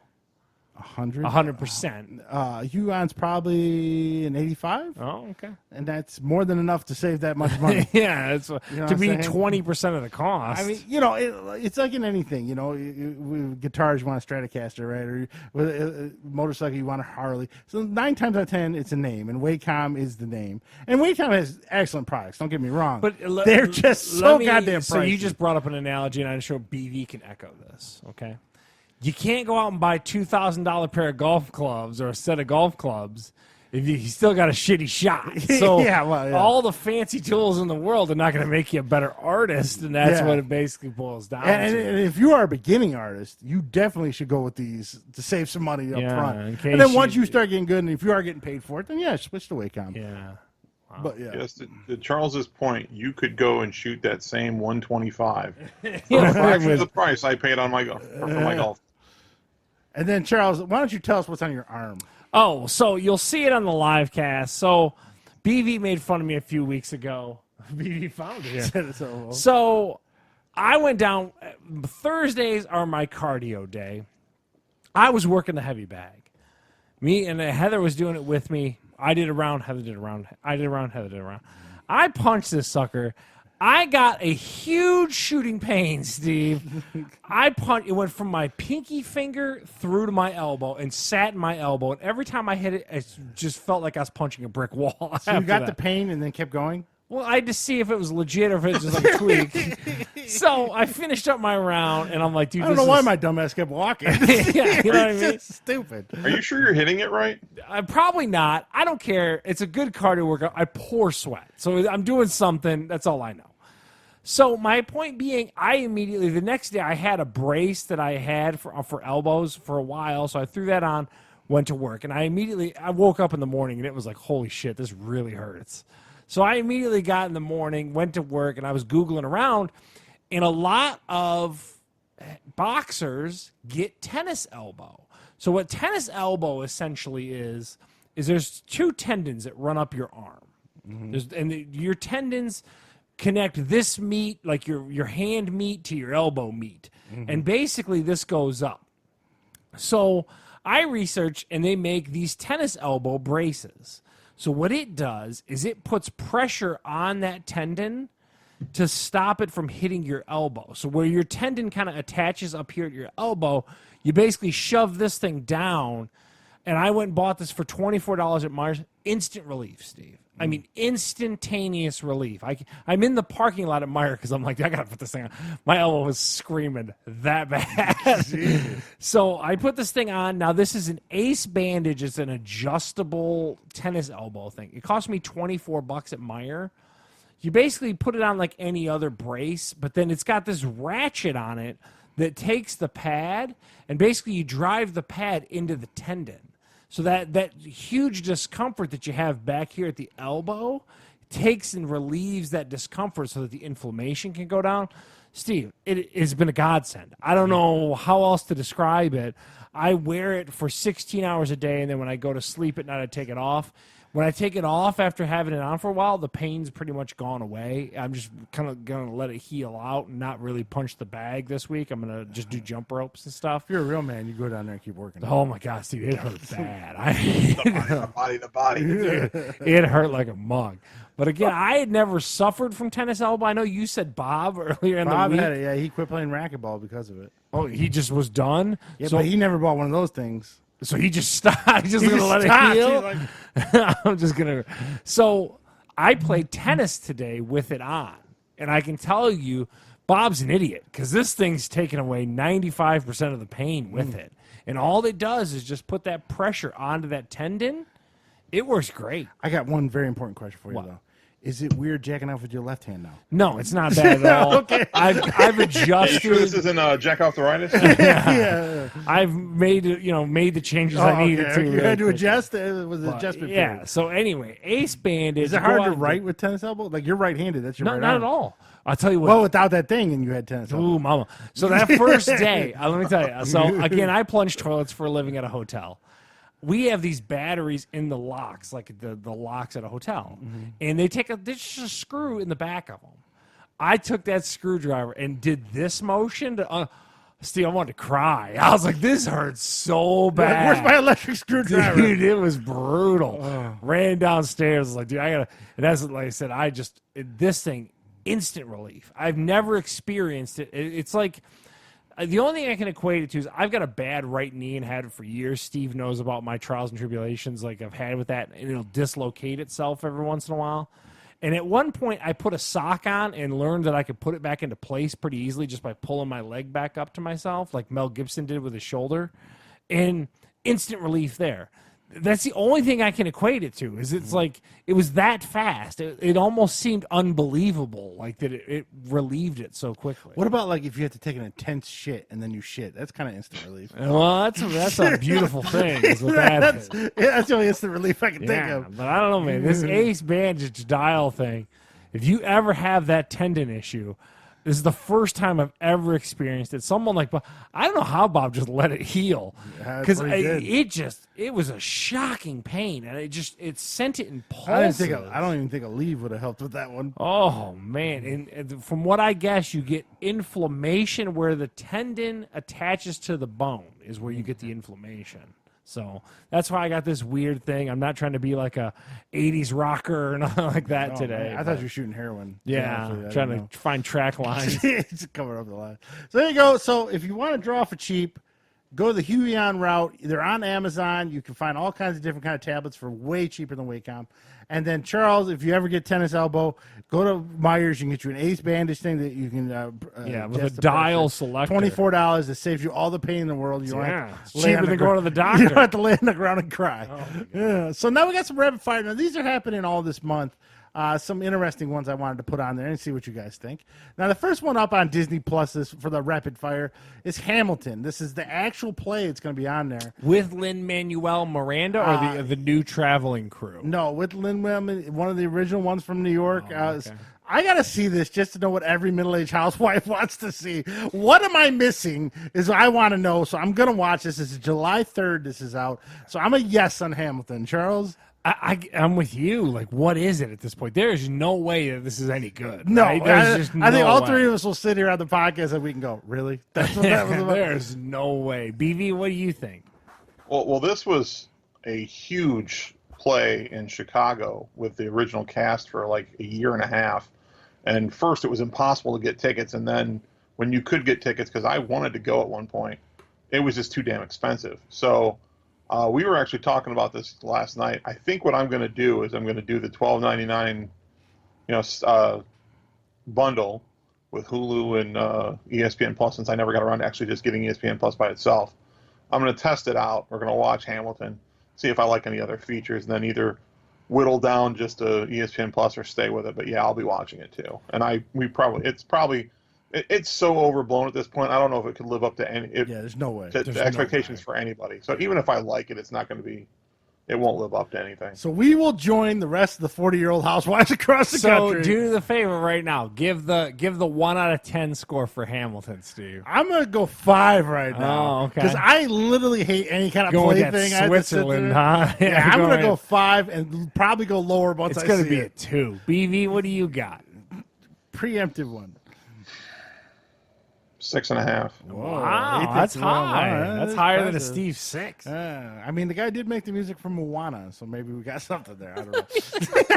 100, 100%. Huon's probably an 85, Oh, okay. and that's more than enough to save that much money. Yeah, it's know to what I'm be saying? 20% of the cost. I mean, it's like in anything, with guitars you want a Stratocaster, right? Or with a motorcycle you want a Harley. So 9 times out of 10, it's a name, and Wacom is the name. And Wacom has excellent products. Don't get me wrong, but they're just so goddamn pricey. So you just brought up an analogy, and I'm sure BV can echo this. Okay, you can't go out and buy $2,000 pair of golf clubs or a set of golf clubs if you still got a shitty shot. So Yeah. all the fancy tools in the world are not going to make you a better artist, and that's what it basically boils down And to. if you are a beginning artist, you definitely should go with these to save some money up in front. case And then once you start getting good, and if you are getting paid for it, then switch to Wacom. Yeah. But yeah, Yes, to Charles's point, you could go and shoot that same 125 for Yeah. a fraction of the price I paid on for my golf. and then Charles, why don't you tell us what's on your arm? Oh, so you'll see it on the live cast. So BV made fun of me a few weeks ago. BV found it here. So I went down. Thursdays are my cardio day. I was working the heavy bag. Me and Heather was doing it with me. I did a round. Heather did a round. I did a round. Heather did a round. I punched this sucker. I got a huge shooting pain, Steve. It went from my pinky finger through to my elbow and sat in my elbow. And every time I hit it, it just felt like I was punching a brick wall. So you got the pain and then kept going? Well, I had to see if it was legit or if it was just like a tweak. So I finished up my round, and I'm like, dude, I don't know why my dumbass kept walking. Yeah, you know what I mean? It's stupid. Are you sure you're hitting it right? Probably not. I don't care. It's a good cardio workout. I pour sweat. So I'm doing something. That's all I know. So my point being, I immediately, the next day, I had a brace that I had for elbows for a while. So I threw that on, went to work. And I woke up in the morning, and it was like, holy shit, this really hurts. So I immediately got in the morning, went to work, and I was Googling around. And a lot of boxers get tennis elbow. So what tennis elbow essentially is there's 2 tendons that run up your arm. Mm-hmm. Your tendons connect this meat, like your hand meat, to your elbow meat. Mm-hmm. And basically this goes up. So I researched, and they make these tennis elbow braces. So what it does is it puts pressure on that tendon to stop it from hitting your elbow. So where your tendon kind of attaches up here at your elbow, you basically shove this thing down. And I went and bought this for $24 at Myers. Instant relief, Steve. I mean, instantaneous relief. I'm in the parking lot at Meyer because I'm like, I got to put this thing on. My elbow was screaming that bad. So I put this thing on. Now, this is an Ace bandage. It's an adjustable tennis elbow thing. It cost me $24 at Meyer. You basically put it on like any other brace, but then it's got this ratchet on it that takes the pad, and basically you drive the pad into the tendon. So that huge discomfort that you have back here at the elbow takes and relieves that discomfort so that the inflammation can go down. Steve, it has been a godsend. I don't know how else to describe it. I wear it for 16 hours a day, and then when I go to sleep at night, I take it off. When I take it off after having it on for a while, the pain's pretty much gone away. I'm just kind of going to let it heal out and not really punch the bag this week. I'm going to just do jump ropes and stuff. If you're a real man, you go down there and keep working. Oh, my God, Steve, it hurt bad. The body. It hurt like a mug. But again, I had never suffered from tennis elbow. I know you said Bob earlier in Bob the week. had it, yeah. He quit playing racquetball because of it. Oh, he just was done? Yeah, So, but he never bought one of those things. so he just stopped. He's just He going to just let it stopped. heal? He's like, I'm just going to. So I played tennis today with it on. And I can tell you, Bob's an idiot because this thing's taking away 95% of the pain with it. And all it does is just put that pressure onto that tendon. It works great. I got one very important question for you, What? though. Is it weird jacking off with your left hand now? No, it's not bad at all. Okay. I've Are you adjusted. sure this isn't jack off the rightist? Yeah. I've made the changes I needed to. You really had to quickly. adjust. It was an But, adjustment. yeah. period. So anyway, ace bandage. Is it hard to write with tennis elbow? Like you're right-handed. That's your No, right not arm. at all. I'll tell you what. Well, without that thing, and you had tennis elbow. Ooh, mama. So that first day, let me tell you. So again, I plunge toilets for a living at a hotel. We have these batteries in the locks, like the locks at a hotel, and there's just a screw in the back of them. I took that screwdriver and did this motion to. Steve, I wanted to cry. I was like, "This hurts so bad." Where's my electric screwdriver? Dude, it was brutal. Ran downstairs, like, dude, I gotta. And that's like I said. This thing, instant relief. I've never experienced it. It's like the only thing I can equate it to is I've got a bad right knee and had it for years. Steve knows about my trials and tribulations, like I've had with that, and it'll dislocate itself every once in a while. And at one point, I put a sock on and learned that I could put it back into place pretty easily just by pulling my leg back up to myself, like Mel Gibson did with his shoulder, and instant relief there. That's the only thing I can equate it to. Is it's like it was that fast. It almost seemed unbelievable, like that it relieved it so quickly. What about like if you had to take an intense shit and then you shit? That's kind of instant relief. Well, that's a beautiful thing. Is what that is. That's the only instant relief I can think Yeah, of. but I don't know, man. This ace bandage dial thing. If you ever have that tendon issue, this is the first time I've ever experienced it. Someone like Bob, I don't know how Bob just let it heal Yeah, because that's what he did. it was a shocking pain and it sent it in I pulses. don't even think a leave would have helped with that one. Oh man! And from what I guess, you get inflammation where the tendon attaches to the bone is where you get the inflammation. So that's why I got this weird thing. I'm not trying to be like a '80s rocker or nothing like that Oh, today. man, I thought you were shooting heroin. Yeah, Honestly, I trying didn't to find track lines. know. Just cover up the line. So there you go. So if you want to draw for cheap, go the Huion route. They're on Amazon. You can find all kinds of different kind of tablets for way cheaper than Wacom. And then Charles, if you ever get tennis elbow, go to Myers. You can get you an ace bandage thing that you can With a adjust the dial pressure. selector. $24. It saves you all the pain in the world. You don't Yeah, have it's to lay cheaper on than the going to the ground. You don't doctor. have to lay on the ground and cry. Oh, Yeah. So now we got some rapid fire. Now these are happening all this month. Some interesting ones I wanted to put on there and see what you guys think. Now, the first one up on Disney Plus is for the rapid fire is Hamilton. This is the actual play. It's going to be on there. With Lin-Manuel Miranda or the new traveling crew? No, with Lin-Manuel, one of the original ones from New York. okay. I got to see this just to know what every middle-aged housewife wants to see. What am I missing is what I want to know. So I'm going to watch this. This is July 3rd. This is out. So I'm a yes on Hamilton. Charles? I'm with you. Like, what is it at this point? There is no way that this is any good. No, right? There's I just think no all way. three of us will sit here on the podcast and we can go, really? That's what that was about? There's no way. BV, what do you think? Well, this was a huge play in Chicago with the original cast for like a year and a half. And first, it was impossible to get tickets. And then when you could get tickets, because I wanted to go at one point, it was just too damn expensive. So we were actually talking about this last night. I think what I'm going to do is I'm going to do the $12.99, bundle with Hulu and ESPN Plus. Since I never got around to actually just getting ESPN Plus by itself, I'm going to test it out. We're going to watch Hamilton, see if I like any other features, and then either whittle down just to ESPN Plus or stay with it. But yeah, I'll be watching it too. And it's so overblown at this point. I don't know if it could live up to any Yeah, there's no way. to expectations for anybody. So even if I like it, it's not going to be it won't live up to anything. So we will join the rest of the 40-year-old housewives across the country. So do the favor right now. Give the 1 out of 10 score for Hamilton, Steve. I'm gonna go 5 right now. Oh, okay. Because I literally hate any kind of Going plaything. at Switzerland, huh? Yeah, I'm gonna Going- go 5 and probably go lower once It's I going to see be it. a 2. BV, what do you got? Preemptive one. 6.5. Wow, he that's thinks well, high. wow, That's higher than a impressive. Steve 6. I mean, the guy did make the music for Moana, so maybe we got something there. I don't know.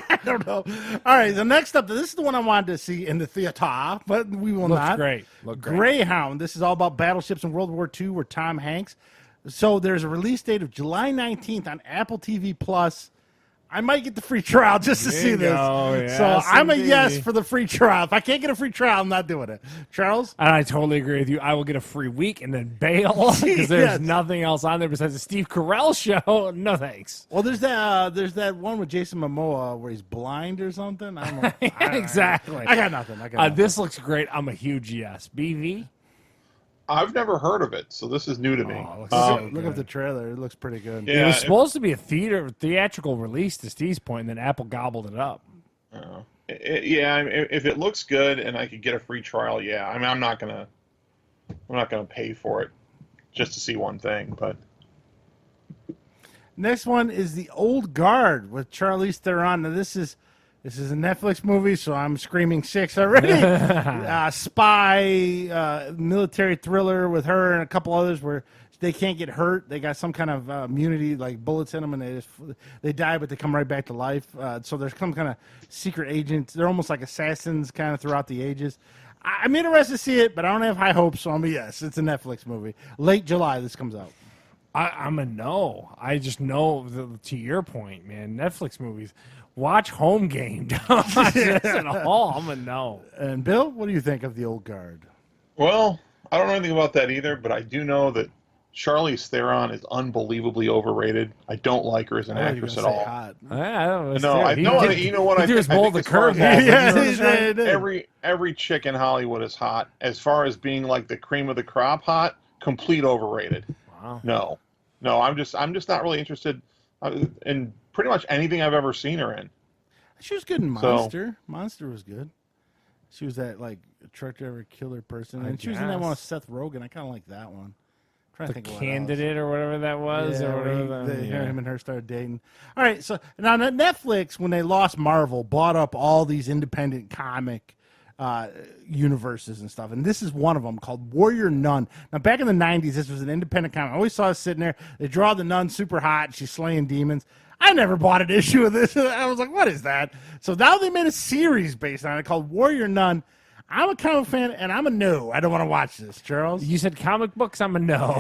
I don't know. All right, the next up, this is the one I wanted to see in the theater, but we will Looks not. great. Look great. Greyhound. This is all about battleships in World War II, where Tom Hanks. So there's a release date of July 19th on Apple TV Plus. I might get the free trial just to There see you this. go. Yes, So I'm a indeed. yes for the free trial. If I can't get a free trial, I'm not doing it. Charles? And I totally agree with you. I will get a free week and then bail because there's Yes. nothing else on there besides the Steve Carell show. No thanks. Well, there's that one with Jason Momoa where he's blind or something. I don't know. Exactly. I got nothing. nothing. This looks great. I'm a huge yes. BV? I've never heard of it, so this is new to me. Oh, it looks so Look up the trailer. It looks pretty good. Yeah, it was supposed to be a theatrical release to Steve's point, and then Apple gobbled it up. If it looks good and I could get a free trial, yeah. I mean, I'm not gonna pay for it just to see one thing, but Next one is The Old Guard with Charlize Theron. Now, this is a Netflix movie, so I'm screaming 6 already. Spy, military thriller with her and a couple others where they can't get hurt. They got some kind of immunity, like bullets in them, and they die, but they come right back to life. So there's some kind of secret agents. They're almost like assassins kind of throughout the ages. I'm interested to see it, but I don't have high hopes, so I'm a yes. It's a Netflix movie. Late July, this comes out. I'm a no. I just know, to your point, man, Netflix movies. Watch Home Game. Don't watch this at all. I'm a no. And Bill, what do you think of The Old Guard? well, I don't know anything about that either. But I do know that Charlize Theron is unbelievably overrated. I don't like her as an actress at all. Hot. I don't No, I know. You know what? He threw his ball the as far as curve. all- Yeah, You know he what I'm saying? did. every chick in Hollywood is hot. As far as being like the cream of the crop, hot, complete overrated. Wow. No, I'm just not really interested in pretty much anything I've ever seen her in. She was good in So- Monster. Monster was good. She was that like truck driver killer person, and she was in that one with guess. Seth Rogen. I kind of like that one. I'm trying to The think of what Candidate or whatever that was. else. Yeah, or where whatever him and her started dating. All right, so now Netflix, when they lost Marvel, bought up all these independent comic universes and stuff, and this is one of them called Warrior Nun. Now, back in the '90s, this was an independent comic. I always saw it sitting there. They draw the nun super hot. She's slaying demons. I never bought an issue of this. I was like, what is that? So now they made a series based on it called Warrior Nun. I'm a comic fan, and I'm a no. I don't want to watch this, Charles. You said comic books. I'm a no.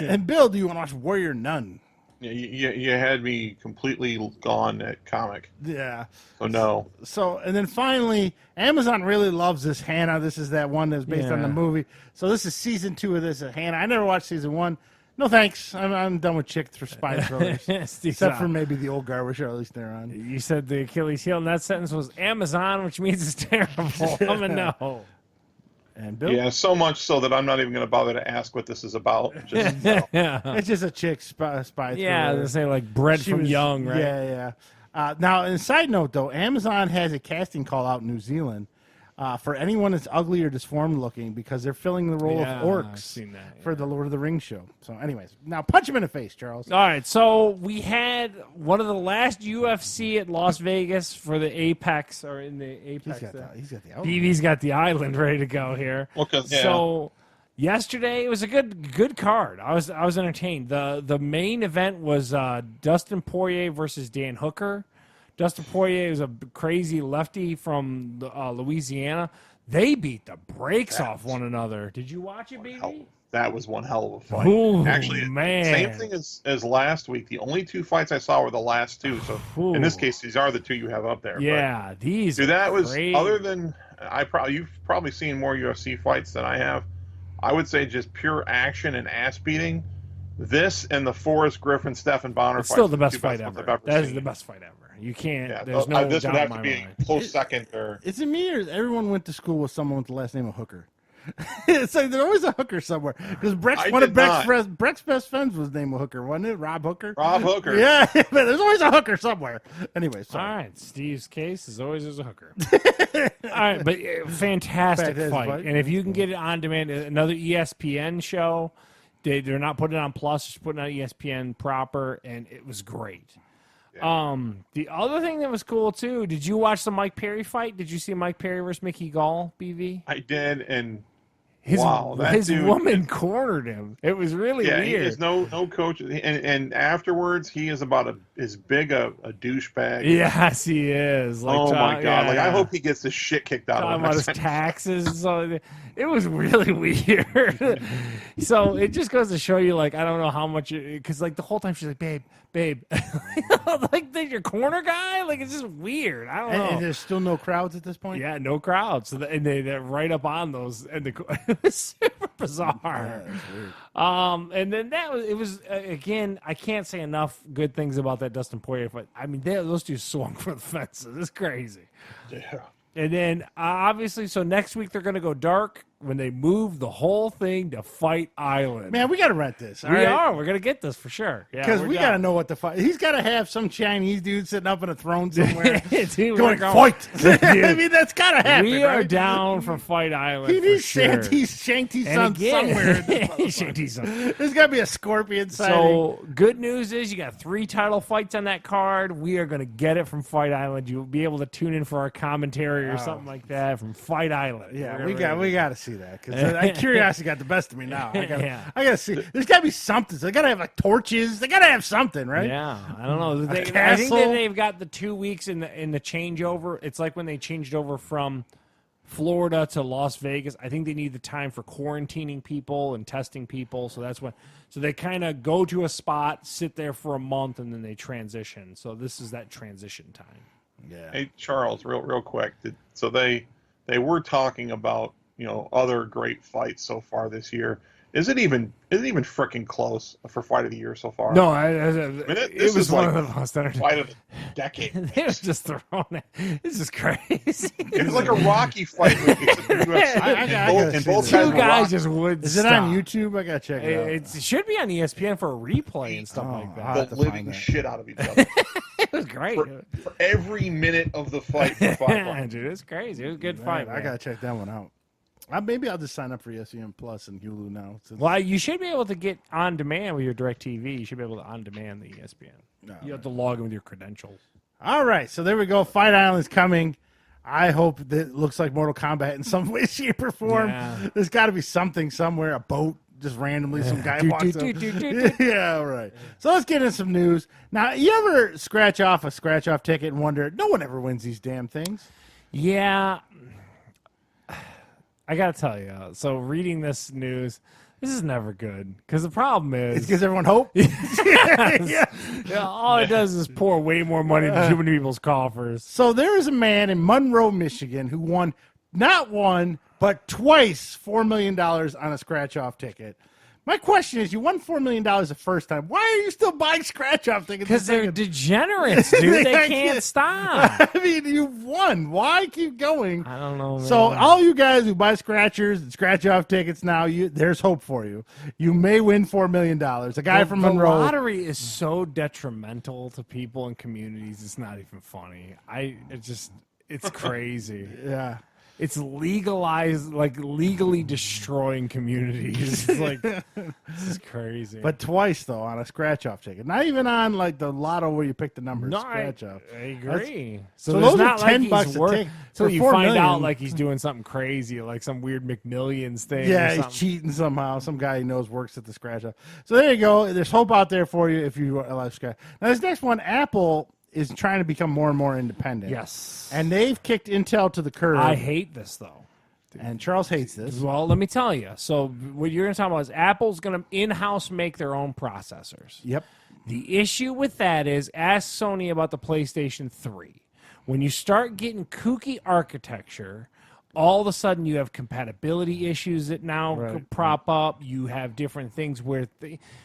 And Bill, do you want to watch Warrior Nun? You had me completely gone at comic. Yeah. So no. So, and then finally, Amazon really loves this Hannah. This is that one that's based on the Yeah. movie. So this is season 2 of this, Hannah. I never watched season 1. No thanks. I'm done with chick spy thrillers. Steve, Except for maybe the Old Guard, which are at least they're on. You said the Achilles heel, and that sentence was Amazon, which means it's terrible. I'm a no. And Bill, Yeah, so much so that I'm not even going to bother to ask what this is about. Just no. Yeah. it's just a chick spy Yeah, thriller. they say like bread She from was- young, right? Yeah, yeah. Now, in side note, though, Amazon has a casting call out in New Zealand for anyone that's ugly or disformed looking because they're filling the role Yeah, of orcs I've seen that, for the Lord of the Rings show. So, anyways, now punch him in the face, Charles. All right, so we had one of the last UFC at Las Vegas for the Apex, or in the Apex. He's got the outfit. BB's got the island ready to go here. Well, 'cause, yeah. So yesterday it was a good card. I was entertained. The main event was Dustin Poirier versus Dan Hooker. Dustin Poirier is a crazy lefty from Louisiana. They beat the brakes off one another. Did you watch it, BB? That was one hell of a fight. Ooh, Actually, man. same thing as last week. The only 2 fights I saw were the last 2. So in this Ooh. case, these are the 2 you have up there. Yeah, these. But, dude, that are was crazy. other than you've probably seen more UFC fights than I have. I would say just pure action and ass beating. This and the Forrest Griffin Stephen Bonner It's fight still are the best two fight ones ever. I've That is seen. the best fight ever. You can't. Yeah, there's no this doubt would have in to my be mind. a close second. Or Is it me or everyone went to school with someone with the last name of Hooker? It's like there's always a hooker somewhere. Because one of Breck's best friends was named a hooker, wasn't it? Rob Hooker. Rob Hooker. Yeah, but there's always a hooker somewhere. Anyway, sorry. All right, Steve's case is always there's a hooker. All right, but fantastic fight. And if you can get it on demand, another ESPN show. They're not putting it on Plus, just putting it on ESPN proper, and it was great. Yeah. The other thing that was cool too, did you watch the Mike Perry fight? Did you see Mike Perry versus Mickey Gall, BV? I did, and his dude, woman cornered him. It was really weird. He is no coach, and afterwards he is about as big a douchebag. Yes, he is. Like, oh my god! Like I hope he gets the shit kicked out of him. About his taxes. So it was really weird. So it just goes to show you, like, I don't know how much, because like the whole time she's like, babe, like your corner guy. Like it's just weird. I don't know. And there's still no crowds at this point. Yeah, no crowds. So they're right up on those, and it was super bizarre. Yeah, that's weird. And then it was again. I can't say enough good things about that Dustin Poirier fight. I mean, those two swung for the fences. It's crazy. Yeah. And then obviously, so next week they're going to go dark when they move the whole thing to Fight Island. Man, we got to rent this. We are. We're going to get this for sure. Because we got to know what the fight. He's got to have some Chinese dude sitting up in a throne somewhere Dude, going, fight. I mean, that's got to happen. We are down for Fight Island. He needs sure. Shanty's son somewhere. Shanty's son. There's got to be a scorpion sighting. So, good news is you got 3 title fights on that card. We are going to get it from Fight Island. You'll be able to tune in for our commentary or something like that from Fight Island. Yeah, we got to see that because curiosity got the best of me now. I got to see. There's got to be something. So they got to have like torches. They got to have something, right? Yeah, I don't know. I think that they've got the 2 weeks in the changeover. It's like when they changed over from Florida to Las Vegas. I think they need the time for quarantining people and testing people. So that's when. So they kind of go to a spot, sit there for a month, and then they transition. So this is that transition time. Yeah. Hey Charles, real quick. So they were talking about other great fights so far this year. Is it even freaking close for fight of the year so far? No, it was one like of the most fight of the decade. It was just thrown. This is crazy. It's like a Rocky fight. Both 2 guys just would. Is it on YouTube? I gotta check it out. It should be on ESPN for a replay and stuff like that. The living shit out of each other. It was great for every minute of the fight. For 5 rounds. Dude, it's crazy. It was a good fight. I gotta check that one out. Maybe I'll just sign up for ESPN Plus and Hulu now. Well, you should be able to get on demand with your DirecTV. You should be able to on demand the ESPN. You have to log in with your credentials. All right, so there we go. Fight Island's coming. I hope that it looks like Mortal Kombat in some way, shape, or form. Yeah. There's got to be something somewhere. A boat, just randomly, some guy walks up. Yeah, all right. So let's get into some news. Now, you ever scratch off a scratch-off ticket and wonder, no one ever wins these damn things? Yeah. I got to tell you, so reading this news, this is never good because the problem is it gives everyone hope. Yeah, all it does is pour way more money into too many people's coffers. So there is a man in Monroe, Michigan, who won not one but twice $4 million on a scratch-off ticket. My question is, you won $4 million the first time. Why are you still buying scratch-off tickets? Because they're degenerates, dude. They can't stop. I mean, you've won. Why keep going? I don't know, man. So all you guys who buy scratchers and scratch-off tickets now, there's hope for you. You may win $4 million. A guy from Monroe. The lottery is so detrimental to people and communities. It's not even funny. It's crazy. Yeah. It's legalized, like legally destroying communities. It's like, this is crazy. But twice, though, on a scratch-off ticket. Not even on, like, the lotto where you pick the numbers. No, scratch-off. I agree. So those are $10 a ticket. So you find out, like, he's doing something crazy, like some weird McMillions thing. Yeah, he's cheating somehow. Some guy he knows works at the scratch-off. So there you go. There's hope out there for you if you allow scratch. Now, this next one, Apple is trying to become more and more independent. Yes. And they've kicked Intel to the curb. I hate this, though. And Charles hates this. Well, let me tell you. So what you're going to talk about is Apple's going to in-house make their own processors. Yep. The issue with that is, ask Sony about the PlayStation 3. When you start getting kooky architecture all of a sudden you have compatibility issues that now Right. prop up. You have different things where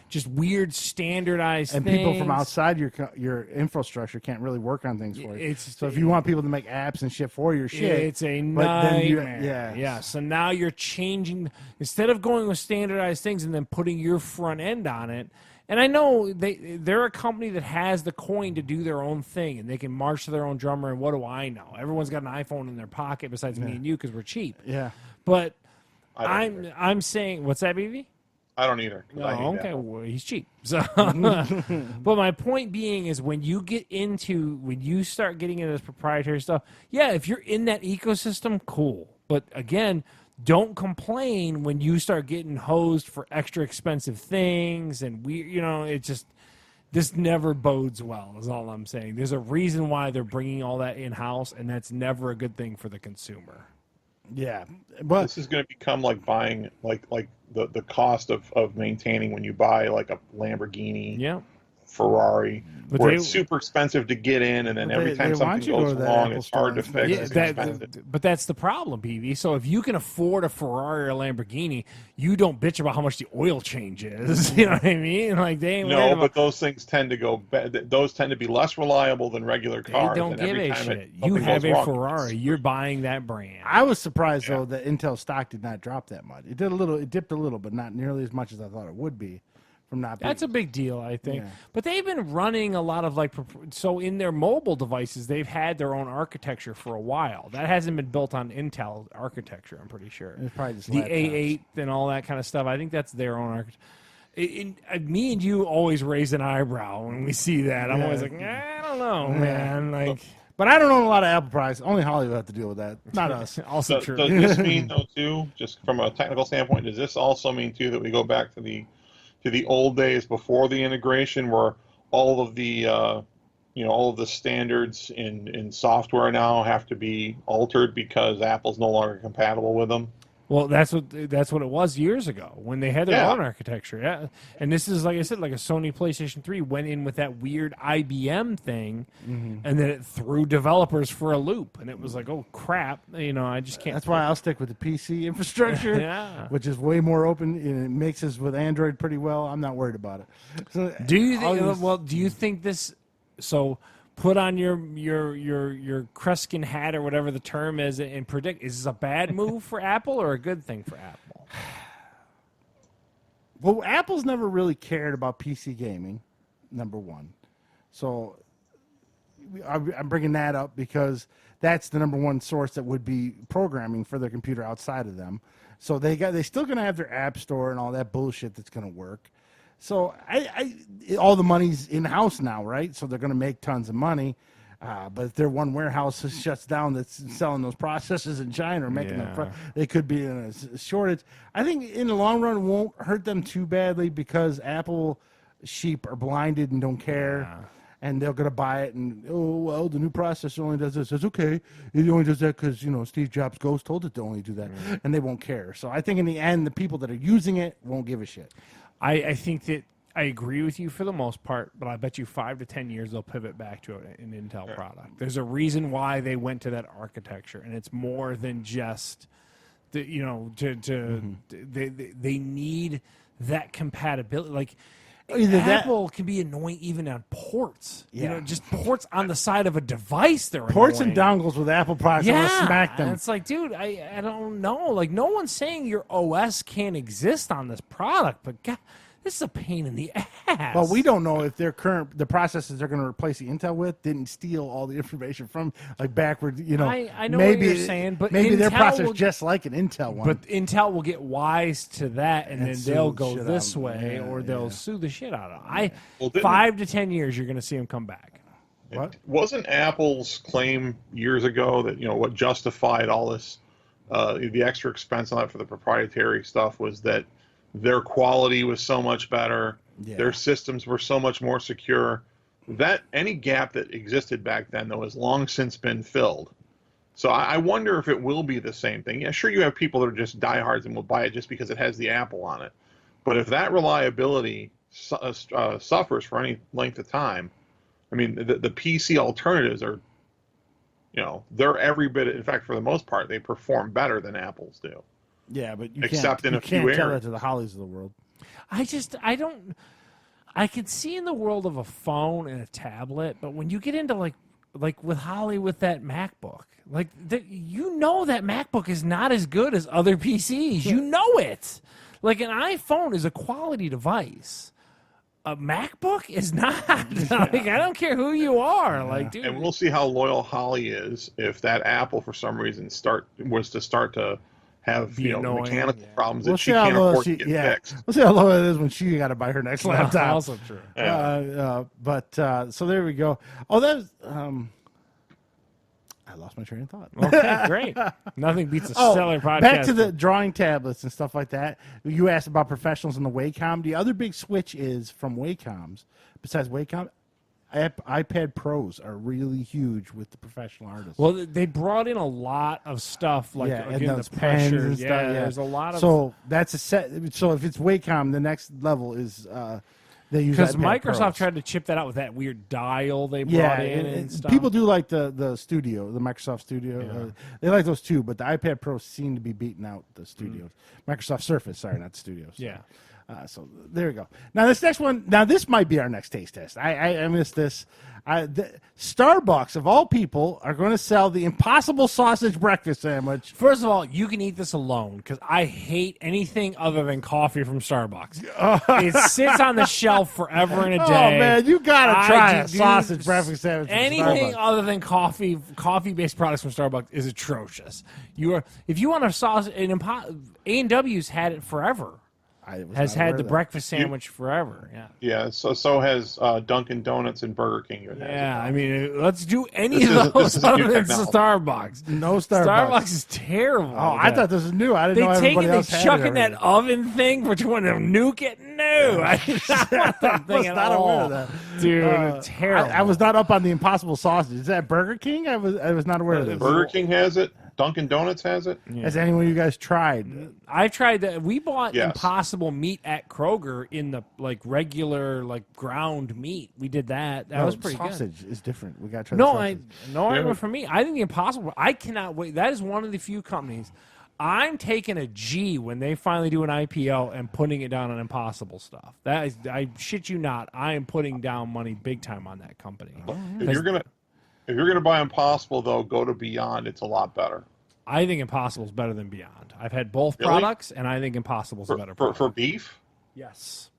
just weird standardized And things. people from outside your infrastructure can't really work on things for you. It's- So if you want people to make apps and shit for your shit, It's a but then nightmare. Yeah. So now you're changing instead of going with standardized things and then putting your front end on it. And I know they're a company that has the coin to do their own thing, and they can march to their own drummer. And what do I know? Everyone's got an iPhone in their pocket besides me and you because we're cheap. yeah. But I don't either. I'm saying, what's that, BB? I don't either. 'Cause I hate Oh, okay. Apple. Well, he's cheap. So, but my point being is when you start getting into this proprietary stuff, yeah, if you're in that ecosystem, cool. But again, don't complain when you start getting hosed for extra expensive things, and this never bodes well. Is all I'm saying. There's a reason why they're bringing all that in house, and that's never a good thing for the consumer. Yeah. But This is going to become like buying like the cost of maintaining when you buy like a Lamborghini, Yeah. Ferrari, But where they- it's super expensive to get in, and then But every they time want something you to go goes to that wrong, Apple it's store hard to and spend fix. it. It's Yeah, expensive. but that's the problem, BB. So if you can afford a Ferrari or a Lamborghini, you don't bitch about how much the oil change is. You know what I mean? Like they ain't worried No, about. but those things tend to those tend to be less reliable than regular They cars. don't and give every a time shit. You something have goes a wrong, Ferrari. You're buying that brand. I was surprised though that Intel stock did not drop that much. It dipped a little, but not nearly as much as I thought it would be from not being. That's a big deal, I think. Yeah. But they've been running a lot of so in their mobile devices, they've had their own architecture for a while. That hasn't been built on Intel architecture, I'm pretty sure. It's probably just the laptops. A8 and all that kind of stuff. I think that's their own architecture. Me and you always raise an eyebrow when we see that. I'm Yeah. always like, I don't know, man. Like, But I don't own a lot of Apple products. Only Holly will have to deal with that, not us. also Does true. this mean though too, just from a technical standpoint, does this also mean too that we go back to the old days before the integration, where all of the all of the standards in software now have to be altered because Apple's no longer compatible with them? Well, that's what it was years ago when they had their Yeah. own architecture. Yeah, and this is like I said, like a Sony PlayStation 3 went in with that weird IBM thing, and then it threw developers for a loop, and it was like, oh crap, I just can't. That's why I'll stick with the PC infrastructure, Yeah. which is way more open and it mixes with Android pretty well. I'm not worried about it. So, Do you think? I'll use- Well, do you think this? So put on your Kreskin hat or whatever the term is and predict. Is this a bad move for Apple or a good thing for Apple? Well, Apple's never really cared about PC gaming, number one. So I'm bringing that up because that's the number one source that would be programming for their computer outside of them. So they still going to have their app store and all that bullshit that's going to work. So all the money's in house now, right? So they're going to make tons of money. But if their one warehouse shuts down that's selling those processors in China or making them, they could be in a shortage. I think in the long run it won't hurt them too badly because Apple sheep are blinded and don't care. Yeah. And they're going to buy it and, the new processor only does this. It's okay. It only does that because, Steve Jobs' ghost told it to only do that. And they won't care. So I think in the end, the people that are using it won't give a shit. I think that I agree with you for the most part, but I bet you 5 to 10 years they'll pivot back to an Intel product. There's a reason why they went to that architecture, and it's more than just they need that compatibility. Like Either that- Apple can be annoying even on ports. Yeah. Just ports on the side of a device. They're Ports annoying. and dongles with Apple products, I'm Yeah, going to smack them. and it's like, dude, I don't know. Like, no one's saying your OS can't exist on this product, but God, this is a pain in the ass. But we don't know if the processors they're going to replace the Intel with didn't steal all the information from backward. I know maybe what you're saying, but maybe their Intel process will- just like an Intel one. But Intel will get wise to that, and then sue they'll the go shit this out of way, them. or Yeah, they'll yeah. sue the shit out of them. Well, didn't- 5 to 10 years, you're going to see them come back. What? Wasn't Apple's claim years ago that what justified all this, the extra expense on that for the proprietary stuff was that their quality was so much better, Yeah. their systems were so much more secure. That any gap that existed back then, though, has long since been filled. So I wonder if it will be the same thing. Yeah, sure, you have people that are just diehards and will buy it just because it has the Apple on it. But if that reliability suffers for any length of time, I mean, the PC alternatives are they're every bit. In fact, for the most part, they perform better than Apple's do. Yeah, but you Except in you a few can't tell that areas. to the Hollies of the world. I could see in the world of a phone and a tablet, but when you get into like with Holly with that MacBook, that MacBook is not as good as other PCs. You know it. Like an iPhone is a quality device. A MacBook is not. Like I don't care who you are. Like, dude. And we'll see how loyal Holly is if that Apple, for some reason, was to start to have annoying, mechanical problems We'll that she see how can't low afford she. to get Yeah, fixed. we'll see how low it is when she got to buy her next laptop. Also true. So there we go. Oh, that was. I lost my train of thought. Okay, great. Nothing beats a stellar podcast. Back to the drawing tablets and stuff like that. You asked about professionals in the Wacom. The other big switch is from Wacoms. Besides Wacom, iPad Pros are really huge with the professional artists. Well, they brought in a lot of stuff like and again, those the pens pressure. and stuff. Yeah, There's a lot of So that's a set. So if it's Wacom, the next level is they use because iPad Microsoft Pros. tried to chip that out with that weird dial they brought in and stuff. People do like the Studio, the Microsoft Studio. They like those too, but the iPad Pros seem to be beating out the Studios. Microsoft Surface, sorry, not the Studios. Yeah. So there we go. Now this next one. Now this might be our next taste test. I missed this. Starbucks of all people are going to sell the Impossible Sausage Breakfast Sandwich. First of all, you can eat this alone because I hate anything other than coffee from Starbucks. It sits on the shelf forever and a day. Oh man, you gotta try a Dude, sausage breakfast sandwich. From Anything Starbucks. other than coffee-based products from Starbucks is atrocious. If you want a sausage, A&W's had it forever. Has had the breakfast sandwich forever. Yeah. Yeah. So has Dunkin' Donuts and Burger King. Yeah. I mean, let's do any This of those isn't new other than technology. Starbucks. No Starbucks. Starbucks is terrible. Oh, I thought this was new. I didn't know They take everybody it, they else had chuck it in that already. oven thing, but you want to nuke it? No, I did not want that thing was at not all. aware of that. Dude, it's terrible. I was not up on the Impossible Sausage. Is that Burger King? I was not aware of this. Burger King has it. Dunkin' Donuts has it. Has anyone of you guys tried? I've tried that. We bought Yes. Impossible meat at Kroger in the regular ground meat. We did that. That was pretty good. Sausage is different. We got to try. No, the I sausage. no argument for me. I think the Impossible. I cannot wait. That is one of the few companies. I'm taking a G when they finally do an IPO and putting it down on Impossible stuff. That is, I shit you not. I am putting down money big time on that company. If you're gonna buy Impossible though, go to Beyond. It's a lot better. I think Impossible is better than Beyond. I've had both Really? products, and I think Impossible is a better product. For beef. Yes.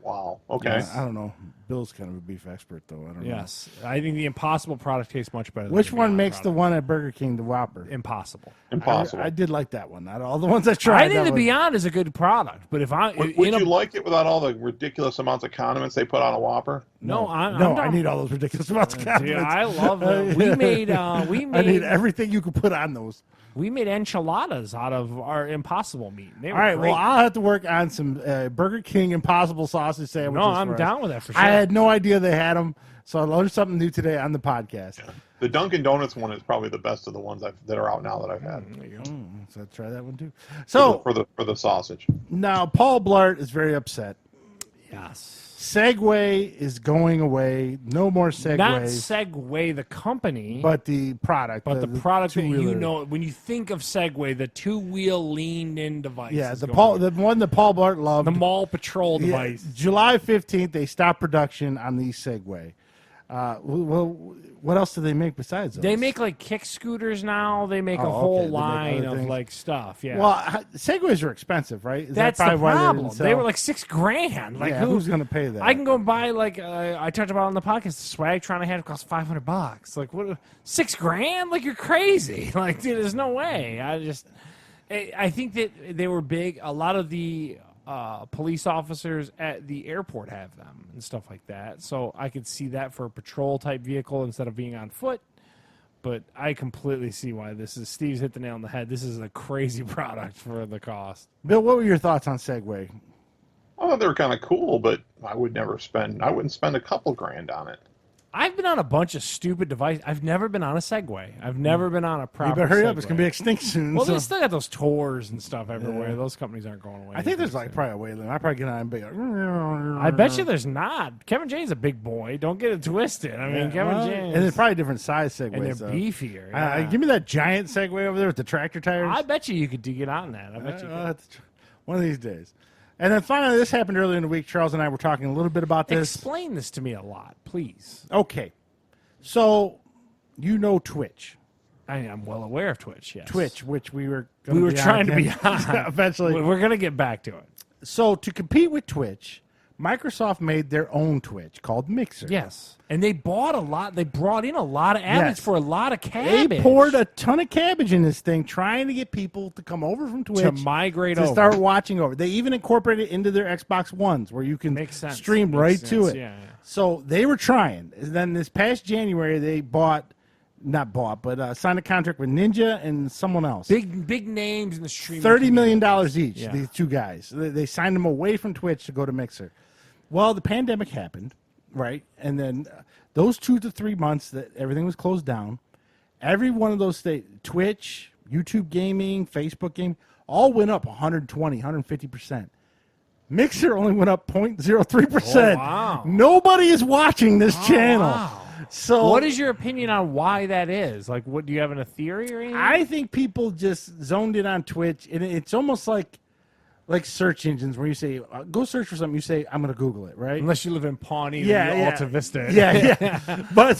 Wow. Okay. I don't know. Bill's kind of a beef expert, though. I don't know. Yes. I think the Impossible product tastes much better. Which than the one Beyond makes the product. one at Burger King the Whopper? Impossible? Impossible. I did like that one. Out of all the ones I tried, I think that the was- Beyond is a good product, but if I Would in a- you like it without all the ridiculous amounts of condiments they put on a Whopper? no, I'm no, down. I need all those ridiculous amounts of Dude, condiments. I love them. We made I need everything you could put on those. we made enchiladas out of our Impossible meat. They All were right, great. well, I'll have to work on some Burger King Impossible Sausage sandwiches. No, I'm for us. down with that for sure. I had no idea they had them, so I learned something new today on the podcast. The Dunkin' Donuts one is probably the best of the ones that are out now that I've had. There you go. So try that one too. So For the sausage. now Paul Blart is very upset. Yes. Segway is going away. No more Segways. Not Segway the company, but the product. but the product that you two-wheeler. know when you think of Segway, the two-wheel leaned-in device. Yeah, is the going one that Paul Blart loved. the Mall Patrol Yeah, device. July 15th, they stopped production on the Segway. Well, what else do they make besides those? They make kick scooters now. They make a Oh, whole okay. They make line other of things. stuff. Yeah. Well, Segways are expensive, right? Is that's that the probably why problem. didn't sell? They were like $6,000. Like Yeah, who's going to pay that? I can go buy I talked about on the podcast. The Swagtron I had cost $500. Like what? $6,000? Like you're crazy. Like dude, there's no way. I think that they were big. A lot of the police officers at the airport have them and stuff like that. So I could see that for a patrol type vehicle instead of being on foot. But I completely see why this is. Steve's hit the nail on the head. This is a crazy product for the cost. Bill, what were your thoughts on Segway? I thought they were kind of cool, but I wouldn't spend a couple grand on it. I've been on a bunch of stupid devices. I've never been on a Segway. I've never been on a proper You better hurry up. Segway. It's going to be extinct soon. Well, so. they still got those tours and stuff everywhere. Yeah. Those companies aren't going away. I think there's anytime like soon. probably a weight limit. I probably get on and be like, I bet you there's not. Kevin James a big boy. Don't get it twisted. I mean, Kevin well, James. and it's probably different size Segways. and they're though. beefier. Yeah. Give me that giant Segway over there with the tractor tires. I bet you could get on that. I bet you could. One of these days. And then finally, this happened earlier in the week. Charles and I were talking a little bit about this. Explain this to me a lot, please. Okay. So, you know Twitch. I'm well aware of Twitch, yes. Twitch, which we were trying to be again. on. Eventually. We're going to get back to it. So, to compete with Twitch, Microsoft made their own Twitch called Mixer. Yes. And they bought a lot. They brought in a lot of ads Yes. for a lot of cabbage. They poured a ton of cabbage in this thing, trying to get people to come over from Twitch to migrate to over. start watching over. They even incorporated it into their Xbox Ones, where you can Makes sense. stream Makes right sense. to it. Yeah. So they were trying. And then this past January, they signed a contract with Ninja and someone else. Big names in the streaming. $30 million community. each, Yeah. these two guys. They signed them away from Twitch to go to Mixer. Well, the pandemic happened, right? And then those 2 to 3 months that everything was closed down, every one of those Twitch, YouTube gaming, Facebook gaming, all went up 120, 150%. Mixer only went up 0.03%. Oh, wow. Nobody is watching this channel. Wow. So What is your opinion on why that is? Like, what do you have a theory or anything? I think people just zoned in on Twitch, and it's almost like search engines where you say, go search for something, you say, I'm going to Google it, right? Unless you live in Pawnee or Yeah. Alta Vista. Yeah. But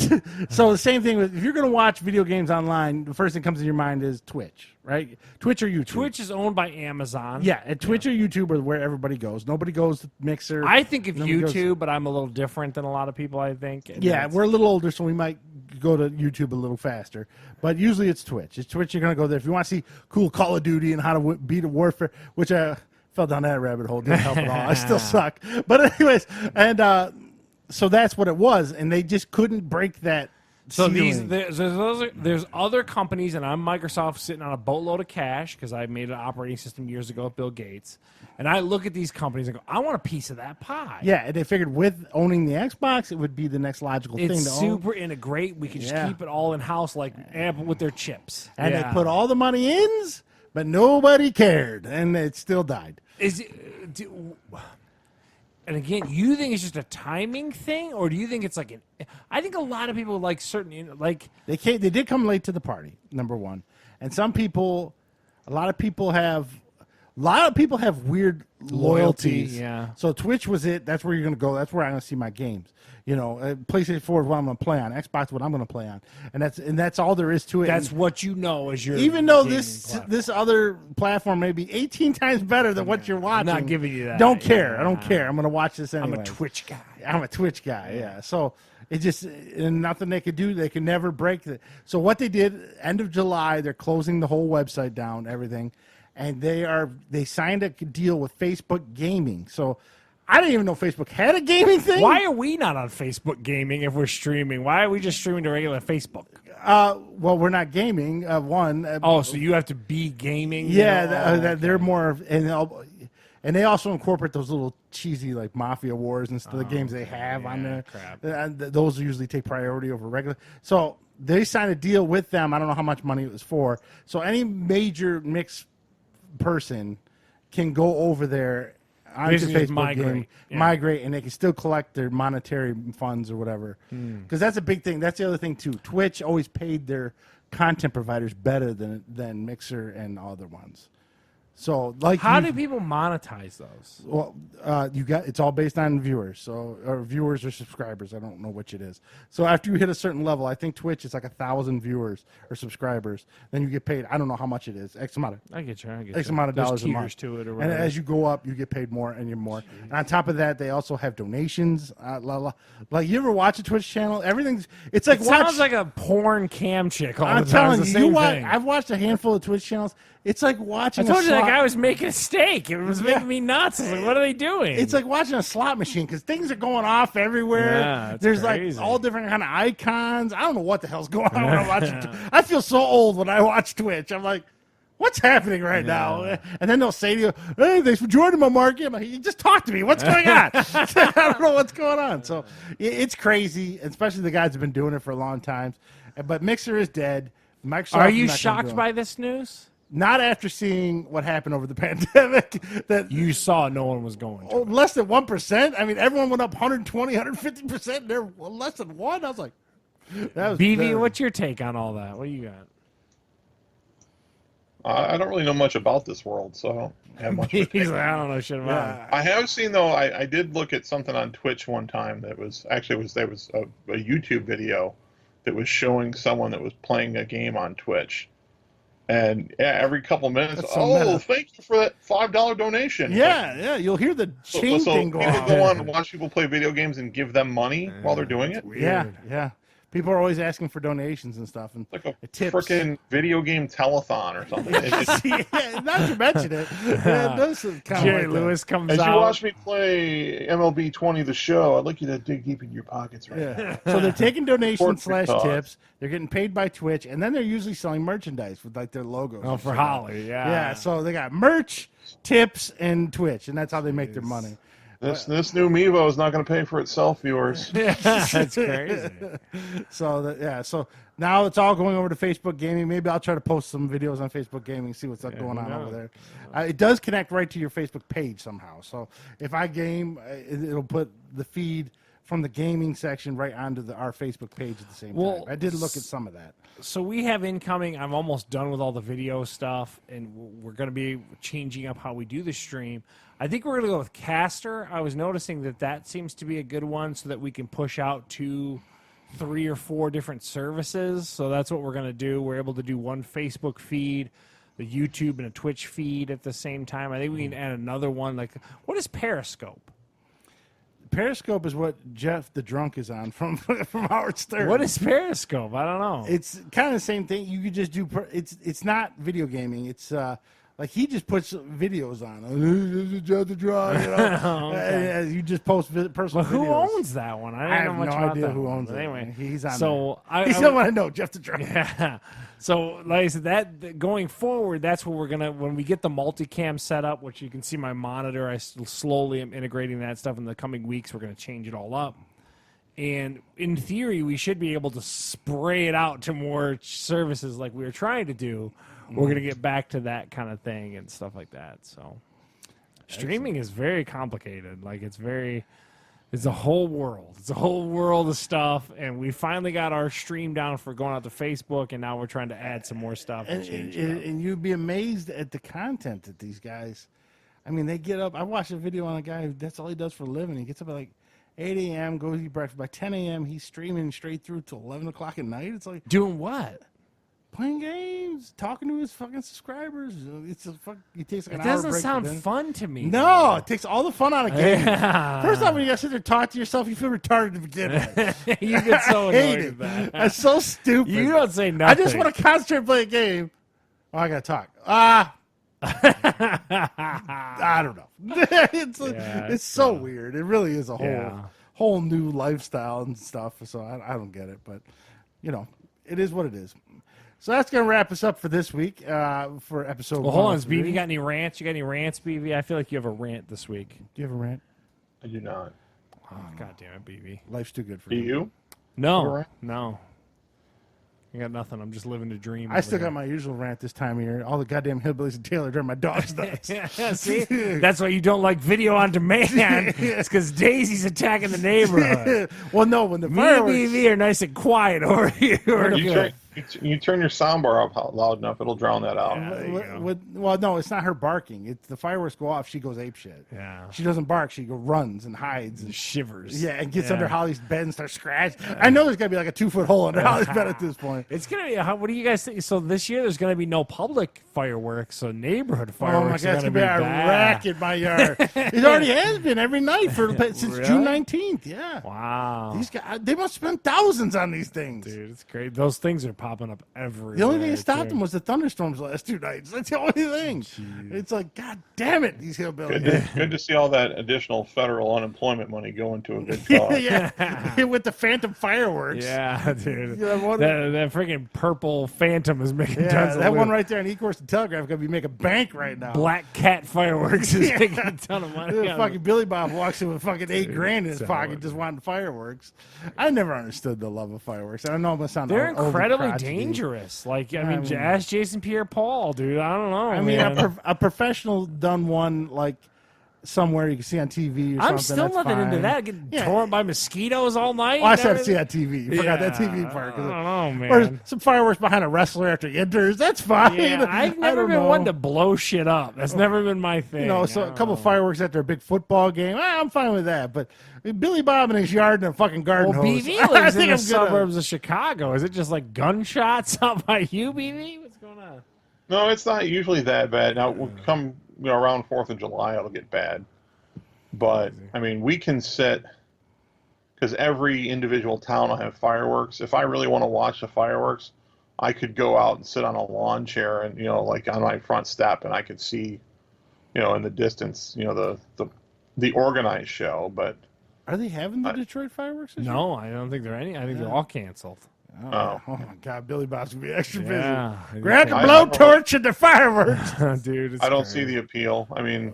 so the same thing with if you're going to watch video games online, the first thing that comes to your mind is Twitch, right? Twitch or YouTube. Twitch is owned by Amazon. Yeah, and Twitch or YouTube are where everybody goes. Nobody goes to Mixer. I think of Nobody goes- YouTube, but I'm a little different than a lot of people, I think. And Yeah, that's- we're a little older, so we might go to YouTube a little faster. But usually it's Twitch. It's Twitch. You're going to go there. If you want to see cool Call of Duty and how to beat a warfare, which I fell down that rabbit hole. Didn't help at all. I still suck. But anyways, and so that's what it was. And they just couldn't break that So ceiling. there's other companies, and I'm Microsoft sitting on a boatload of cash because I made an operating system years ago with Bill Gates. And I look at these companies and go, I want a piece of that pie. Yeah, and they figured with owning the Xbox, it would be the next logical thing It's to own. super integrate. We can just Yeah. keep it all in house like Apple with their chips. And Yeah. they put all the money in, but nobody cared, and it still died. And again, you think it's just a timing thing, or do you think it's like I think a lot of people like certain like They did come late to the party, number one, and a lot of people have weird loyalties. yeah. So Twitch was it. That's where you're going to go. That's where I'm going to see my games. You know, PlayStation 4 is what I'm going to play on. Xbox, what I'm going to play on, and that's all there is to it. that's And what you know as your even though gaming this platform. other platform may be 18 times better than what you're watching, not giving you that. Don't care. Yeah. I don't care. I'm going to watch this anyway. I'm a Twitch guy. I'm a Twitch guy, yeah. So it just and nothing they could do. They could never break it. So what they did, end of July, they're closing the whole website down, everything, and they signed a deal with Facebook Gaming. So I didn't even know Facebook had a gaming thing. Why are we not on Facebook gaming if we're streaming? Why are we just streaming to regular Facebook? Well, we're not gaming. One. Oh, so you have to be gaming? Yeah, they're more of, and they also incorporate those little cheesy like Mafia Wars and stuff, the games they have on there. crap. Those usually take priority over regular. So they signed a deal with them. I don't know how much money it was for. So any major mixed person can go over there onto Basically just Facebook migrate. migrate, and they can still collect their monetary funds or whatever. Because that's a big thing. That's the other thing too. Twitch always paid their content providers better than Mixer and other ones. So, like, How do people monetize those? well, it's all based on viewers, or viewers or subscribers. I don't know which it is. So after you hit a certain level, I think Twitch is like 1,000 viewers or subscribers. Then you get paid. I don't know how much it is. X amount of I get you. X amount of There's dollars a tiers month. to it or and whatever. as you go up, you get paid more and you're more. And on top of that, they also have donations. Like you ever watch a Twitch channel? Everything's it's like It sounds like a porn cam chick all I'm the time. telling It's you, the same thing. I've watched a handful of Twitch channels. It's like I watching. told a you that slot- guy was making a steak. It was making me nuts. I was like, what are they doing? It's like watching a slot machine because things are going off everywhere. Yeah, it's There's crazy. like all different kind of icons. I don't know what the hell's going on when I watch it. I feel so old when I watch Twitch. I'm like, what's happening right now? And then they'll say to you, hey, thanks for joining my market. I'm like, you just talk to me. What's going on? I don't know what's going on. So it's crazy, especially the guys who've been doing it for a long time. But Mixer is dead. Microsoft Are you is not gonna shocked do it. by this news? Not after seeing what happened over the pandemic. That You saw no one was going to. less than 1%. I mean, everyone went up 120, 150%. They're less than 1. I was like, that was BV, what's your take on all that? What do you got? I don't really know much about this world, so I don't have much. of a He's take like, on I it. don't know shit about it. I have seen though. I did look at something on Twitch one time that was actually there was a YouTube video that was showing someone that was playing a game on Twitch, and every couple minutes, That's so meta. thank you for that $5 donation. Yeah, you'll hear the chain thing go people off. go on and watch people play video games and give them money while they're doing it. Yeah. People are always asking for donations and stuff, and Like a tips. freaking video game telethon or something. Yeah, now you mention it, it does kind of Jerry like Lewis comes As you out. watch me play MLB 20 the show, I'd like you to dig deep into your pockets right now. Yeah. So they're taking donations Support / the cause. tips. They're getting paid by Twitch, and then they're usually selling merchandise with like their logos. Oh, and for shit. Holly, yeah. Yeah, so they got merch, tips, and Twitch, and that's how they make their money. This new Mevo is not going to pay for itself, viewers. That's crazy. So now it's all going over to Facebook Gaming. Maybe I'll try to post some videos on Facebook Gaming, see what's going on over there. It does connect right to your Facebook page somehow. So if I game, it'll put the feed from the gaming section right onto our Facebook page at the same time. I did look at some of that. So we have incoming. I'm almost done with all the video stuff, and we're going to be changing up how we do the stream. I think we're going to go with Caster. I was noticing that seems to be a good one so that we can push out 2, 3, or 4 different services. So that's what we're going to do. We're able to do one Facebook feed, the YouTube, and a Twitch feed at the same time. I think we can add another one. Like, what is Periscope? Periscope is what Jeff the Drunk is on from Howard Stern. What is Periscope? I don't know. It's kind of the same thing. You could just do. It's not video gaming. It's like he just puts videos on. This is Jeff the Drunk. You know? And you just post personal. But who videos. owns that one? I don't have know much no about idea that who one. owns But it. anyway, He's on. so there. He's the one I know, Jeff the Drunk. Yeah. So, like I said, that going forward, that's what we're gonna when we get the multicam set up, which you can see my monitor. I slowly am integrating that stuff in the coming weeks. We're gonna change it all up, and in theory, we should be able to spray it out to more services like we were trying to do. We're gonna get back to that kind of thing and stuff like that. So, streaming is very complicated. Like it's a whole world. It's a whole world of stuff, and we finally got our stream down for going out to Facebook, and now we're trying to add some more stuff and change it up. And you'd be amazed at the content that these guys. I mean, they get up. I watched a video on a guy who that's all he does for a living. He gets up at like 8 a.m., goes to eat breakfast. By 10 a.m., he's streaming straight through till 11 o'clock at night. It's like Doing what? playing games, talking to his fucking subscribers. It's a fuck. He takes like It an hour doesn't break sound for dinner. fun to me. No, it takes all the fun out of gaming. Yeah. First off, when you gotta sit there and talk to yourself, you feel retarded to begin with. You get so I hate annoyed it. with that. That's so stupid. You don't say I nothing. just want to concentrate and play a game. Oh, I gotta talk. I don't know. It's so weird. It really is a whole new lifestyle and stuff. So I don't get it, but you know, it is what it is. So that's gonna wrap us up for this week for episode. Well, hold on, 103. BB. You got any rants? You got any rants, BB? I feel like you have a rant this week. Do you have a rant? I do not. Oh, God damn it, BB. Life's too good for Do you. you? No, All right. no. I got nothing. I'm just living the dream. I still got my usual rant this time of year. All the goddamn hillbillies and Taylor during my dog's nuts. Yeah, see? That's why you don't like video on demand. It's because Daisy's attacking the neighborhood. Well, no, when the Me and fireworks. BB are nice and quiet over here. You turn your soundbar up loud enough, it'll drown that out. Well, no, it's not her barking. It's the fireworks go off. She goes apeshit. Yeah. She doesn't bark. She runs and hides and Shivers. yeah, and gets under Holly's bed and starts scratching. I know there's gonna be like a 2-foot hole under Holly's bed at this point. It's gonna be. What do you guys think? So this year there's gonna be no public fireworks, so neighborhood Oh my fireworks God, are it's gonna gonna be a bad. rack in my yard. It already has been every night since Really? June 19th. Yeah. Wow, These guys, they must spend thousands on these things. dude, it's great. Those things are popping up everywhere. The only thing that stopped too. them was the thunderstorms last 2 nights. That's the only thing. It's like, God damn it, these hillbillies. Good to see all that additional federal unemployment money going to a good cause. Yeah, with the phantom fireworks. Yeah, dude. Yeah, that freaking purple phantom is making Yeah, tons of that one loot. right there in E-Course and Telegraph going to be making bank right now. Black Cat fireworks is making a ton of money. Yeah, fucking Billy Bob walks in with fucking $8,000 in his so pocket just wanting fireworks. I never understood the love of fireworks. I know I'm going to sound They're overly incredibly crotchety. dangerous. Like, I mean, ask Jason Pierre-Paul, dude. I don't know. I mean, man. a professional done one like somewhere you can see on TV or something. I'm still that's nothing into fine. that. Getting Yeah. torn by mosquitoes all night. Oh, I and said see everything. on TV. You forgot that TV part. I don't know, man. Or some fireworks behind a wrestler after he enters. That's fine. Yeah, I've I never don't been know. one to blow shit up. That's never been my thing. You know, so a couple fireworks after a big football game. I'm fine with that. But Billy Bob in his yard and a fucking garden Well, hose. BV I lives in think the I'm suburbs of Chicago. Is it just like gunshots out by you, BV? What's going on? No, it's not usually that bad. Now, we'll come around 4th of July, it'll get bad. But, I mean, we can sit, because every individual town will have fireworks. If I really want to watch the fireworks, I could go out and sit on a lawn chair and, like on my front step, and I could see, in the distance, the organized show. But Are they having the Detroit fireworks this year? No, I don't think there are any. I think they're all canceled. Oh my God, Billy Bob's gonna be extra Yeah. busy. Grab the I- blowtorch and the fireworks. Dude, it's I don't crazy. see the appeal. I mean,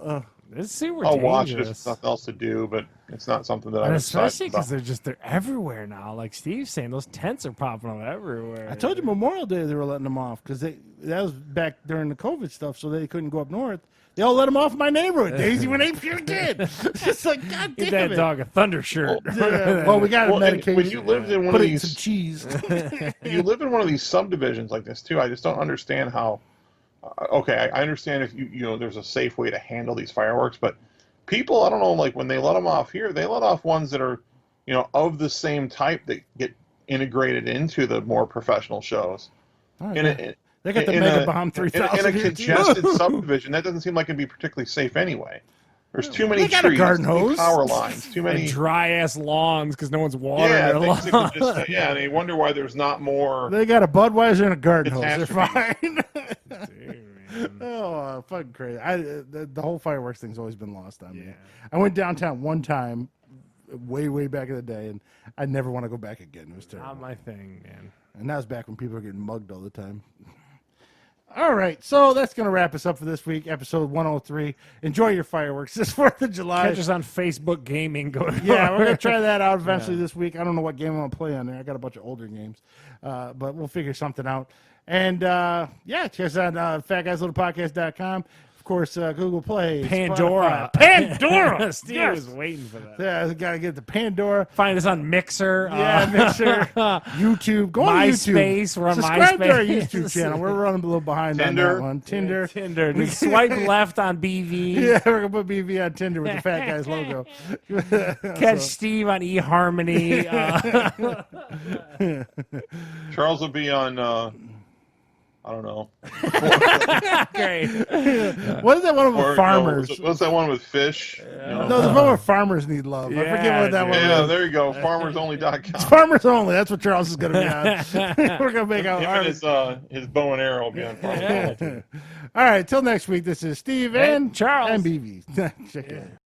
It's super I'll dangerous. watch it if there's nothing else to do, but it's not something that And I'm especially excited about. because they're everywhere now. Like Steve's saying, those tents are popping up everywhere. I told you Memorial Day they were letting them off because that was back during the COVID stuff, so they couldn't go up north. They all let them off in my neighborhood. Daisy when they were a kid. It's just like, God Get damn that it. dog a thunder shirt. Yeah, well, we got a Well, and medication. when you lived in one Put of it in some these, cheese. you live in one of these subdivisions like this too. I just don't understand how. Okay, I understand if there's a safe way to handle these fireworks, but people, I don't know, like when they let them off here, they let off ones that are, of the same type that get integrated into the more professional shows. Oh, In yeah. a- They got the in Mega a- Bomb in 3000. a here, too. congested subdivision, that doesn't seem like it'd be particularly safe anyway. There's too many They got a trees, garden too many hose. power lines, too many. And dry ass lawns because no one's watering Yeah, their things that lawn. could just, yeah, and they wonder why there's not more. They got a Budweiser and a garden hose. They're Catastrophes. fine. Dude, man. Oh, fucking crazy. The whole fireworks thing's always been lost on me. I went downtown one time, way back in the day, and I never want to go back again. It was terrible. Not my thing, man. And that was back when people were getting mugged all the time. All right, so that's going to wrap us up for this week, episode 103. Enjoy your fireworks this 4th of July. Catch us on Facebook Gaming. Yeah, we're going to try that out eventually this week. I don't know what game I'm going to play on there. I got a bunch of older games, but we'll figure something out. And, check us out on fatguyslittlepodcast.com. Of course, Google Play. Pandora. Spotify. Pandora! Steve Yes. was waiting for that. Yeah, got to get the Pandora. Find us on Mixer. Yeah, Mixer, YouTube. Go on YouTube. MySpace. We're on Subscribe to our MySpace. YouTube channel. We're running a little behind Tinder. on that one. Tinder. Tinder. Just swipe left on BV. Yeah, we're going to put BV on Tinder with the Fat Guys logo. Catch Steve on eHarmony. Charles will be on. I don't know. Great. What is that one Or, with farmers? what's that one with fish? No, there's one where farmers need love. I forget what that one Yeah, is. there you go. FarmersOnly.com. It's farmers only. That's what Charles is going to be on. We're going to make out. Him and his bow and arrow will be on Farmers Only. All right, till next week. This is Steve and Charles. and BV. Check it out.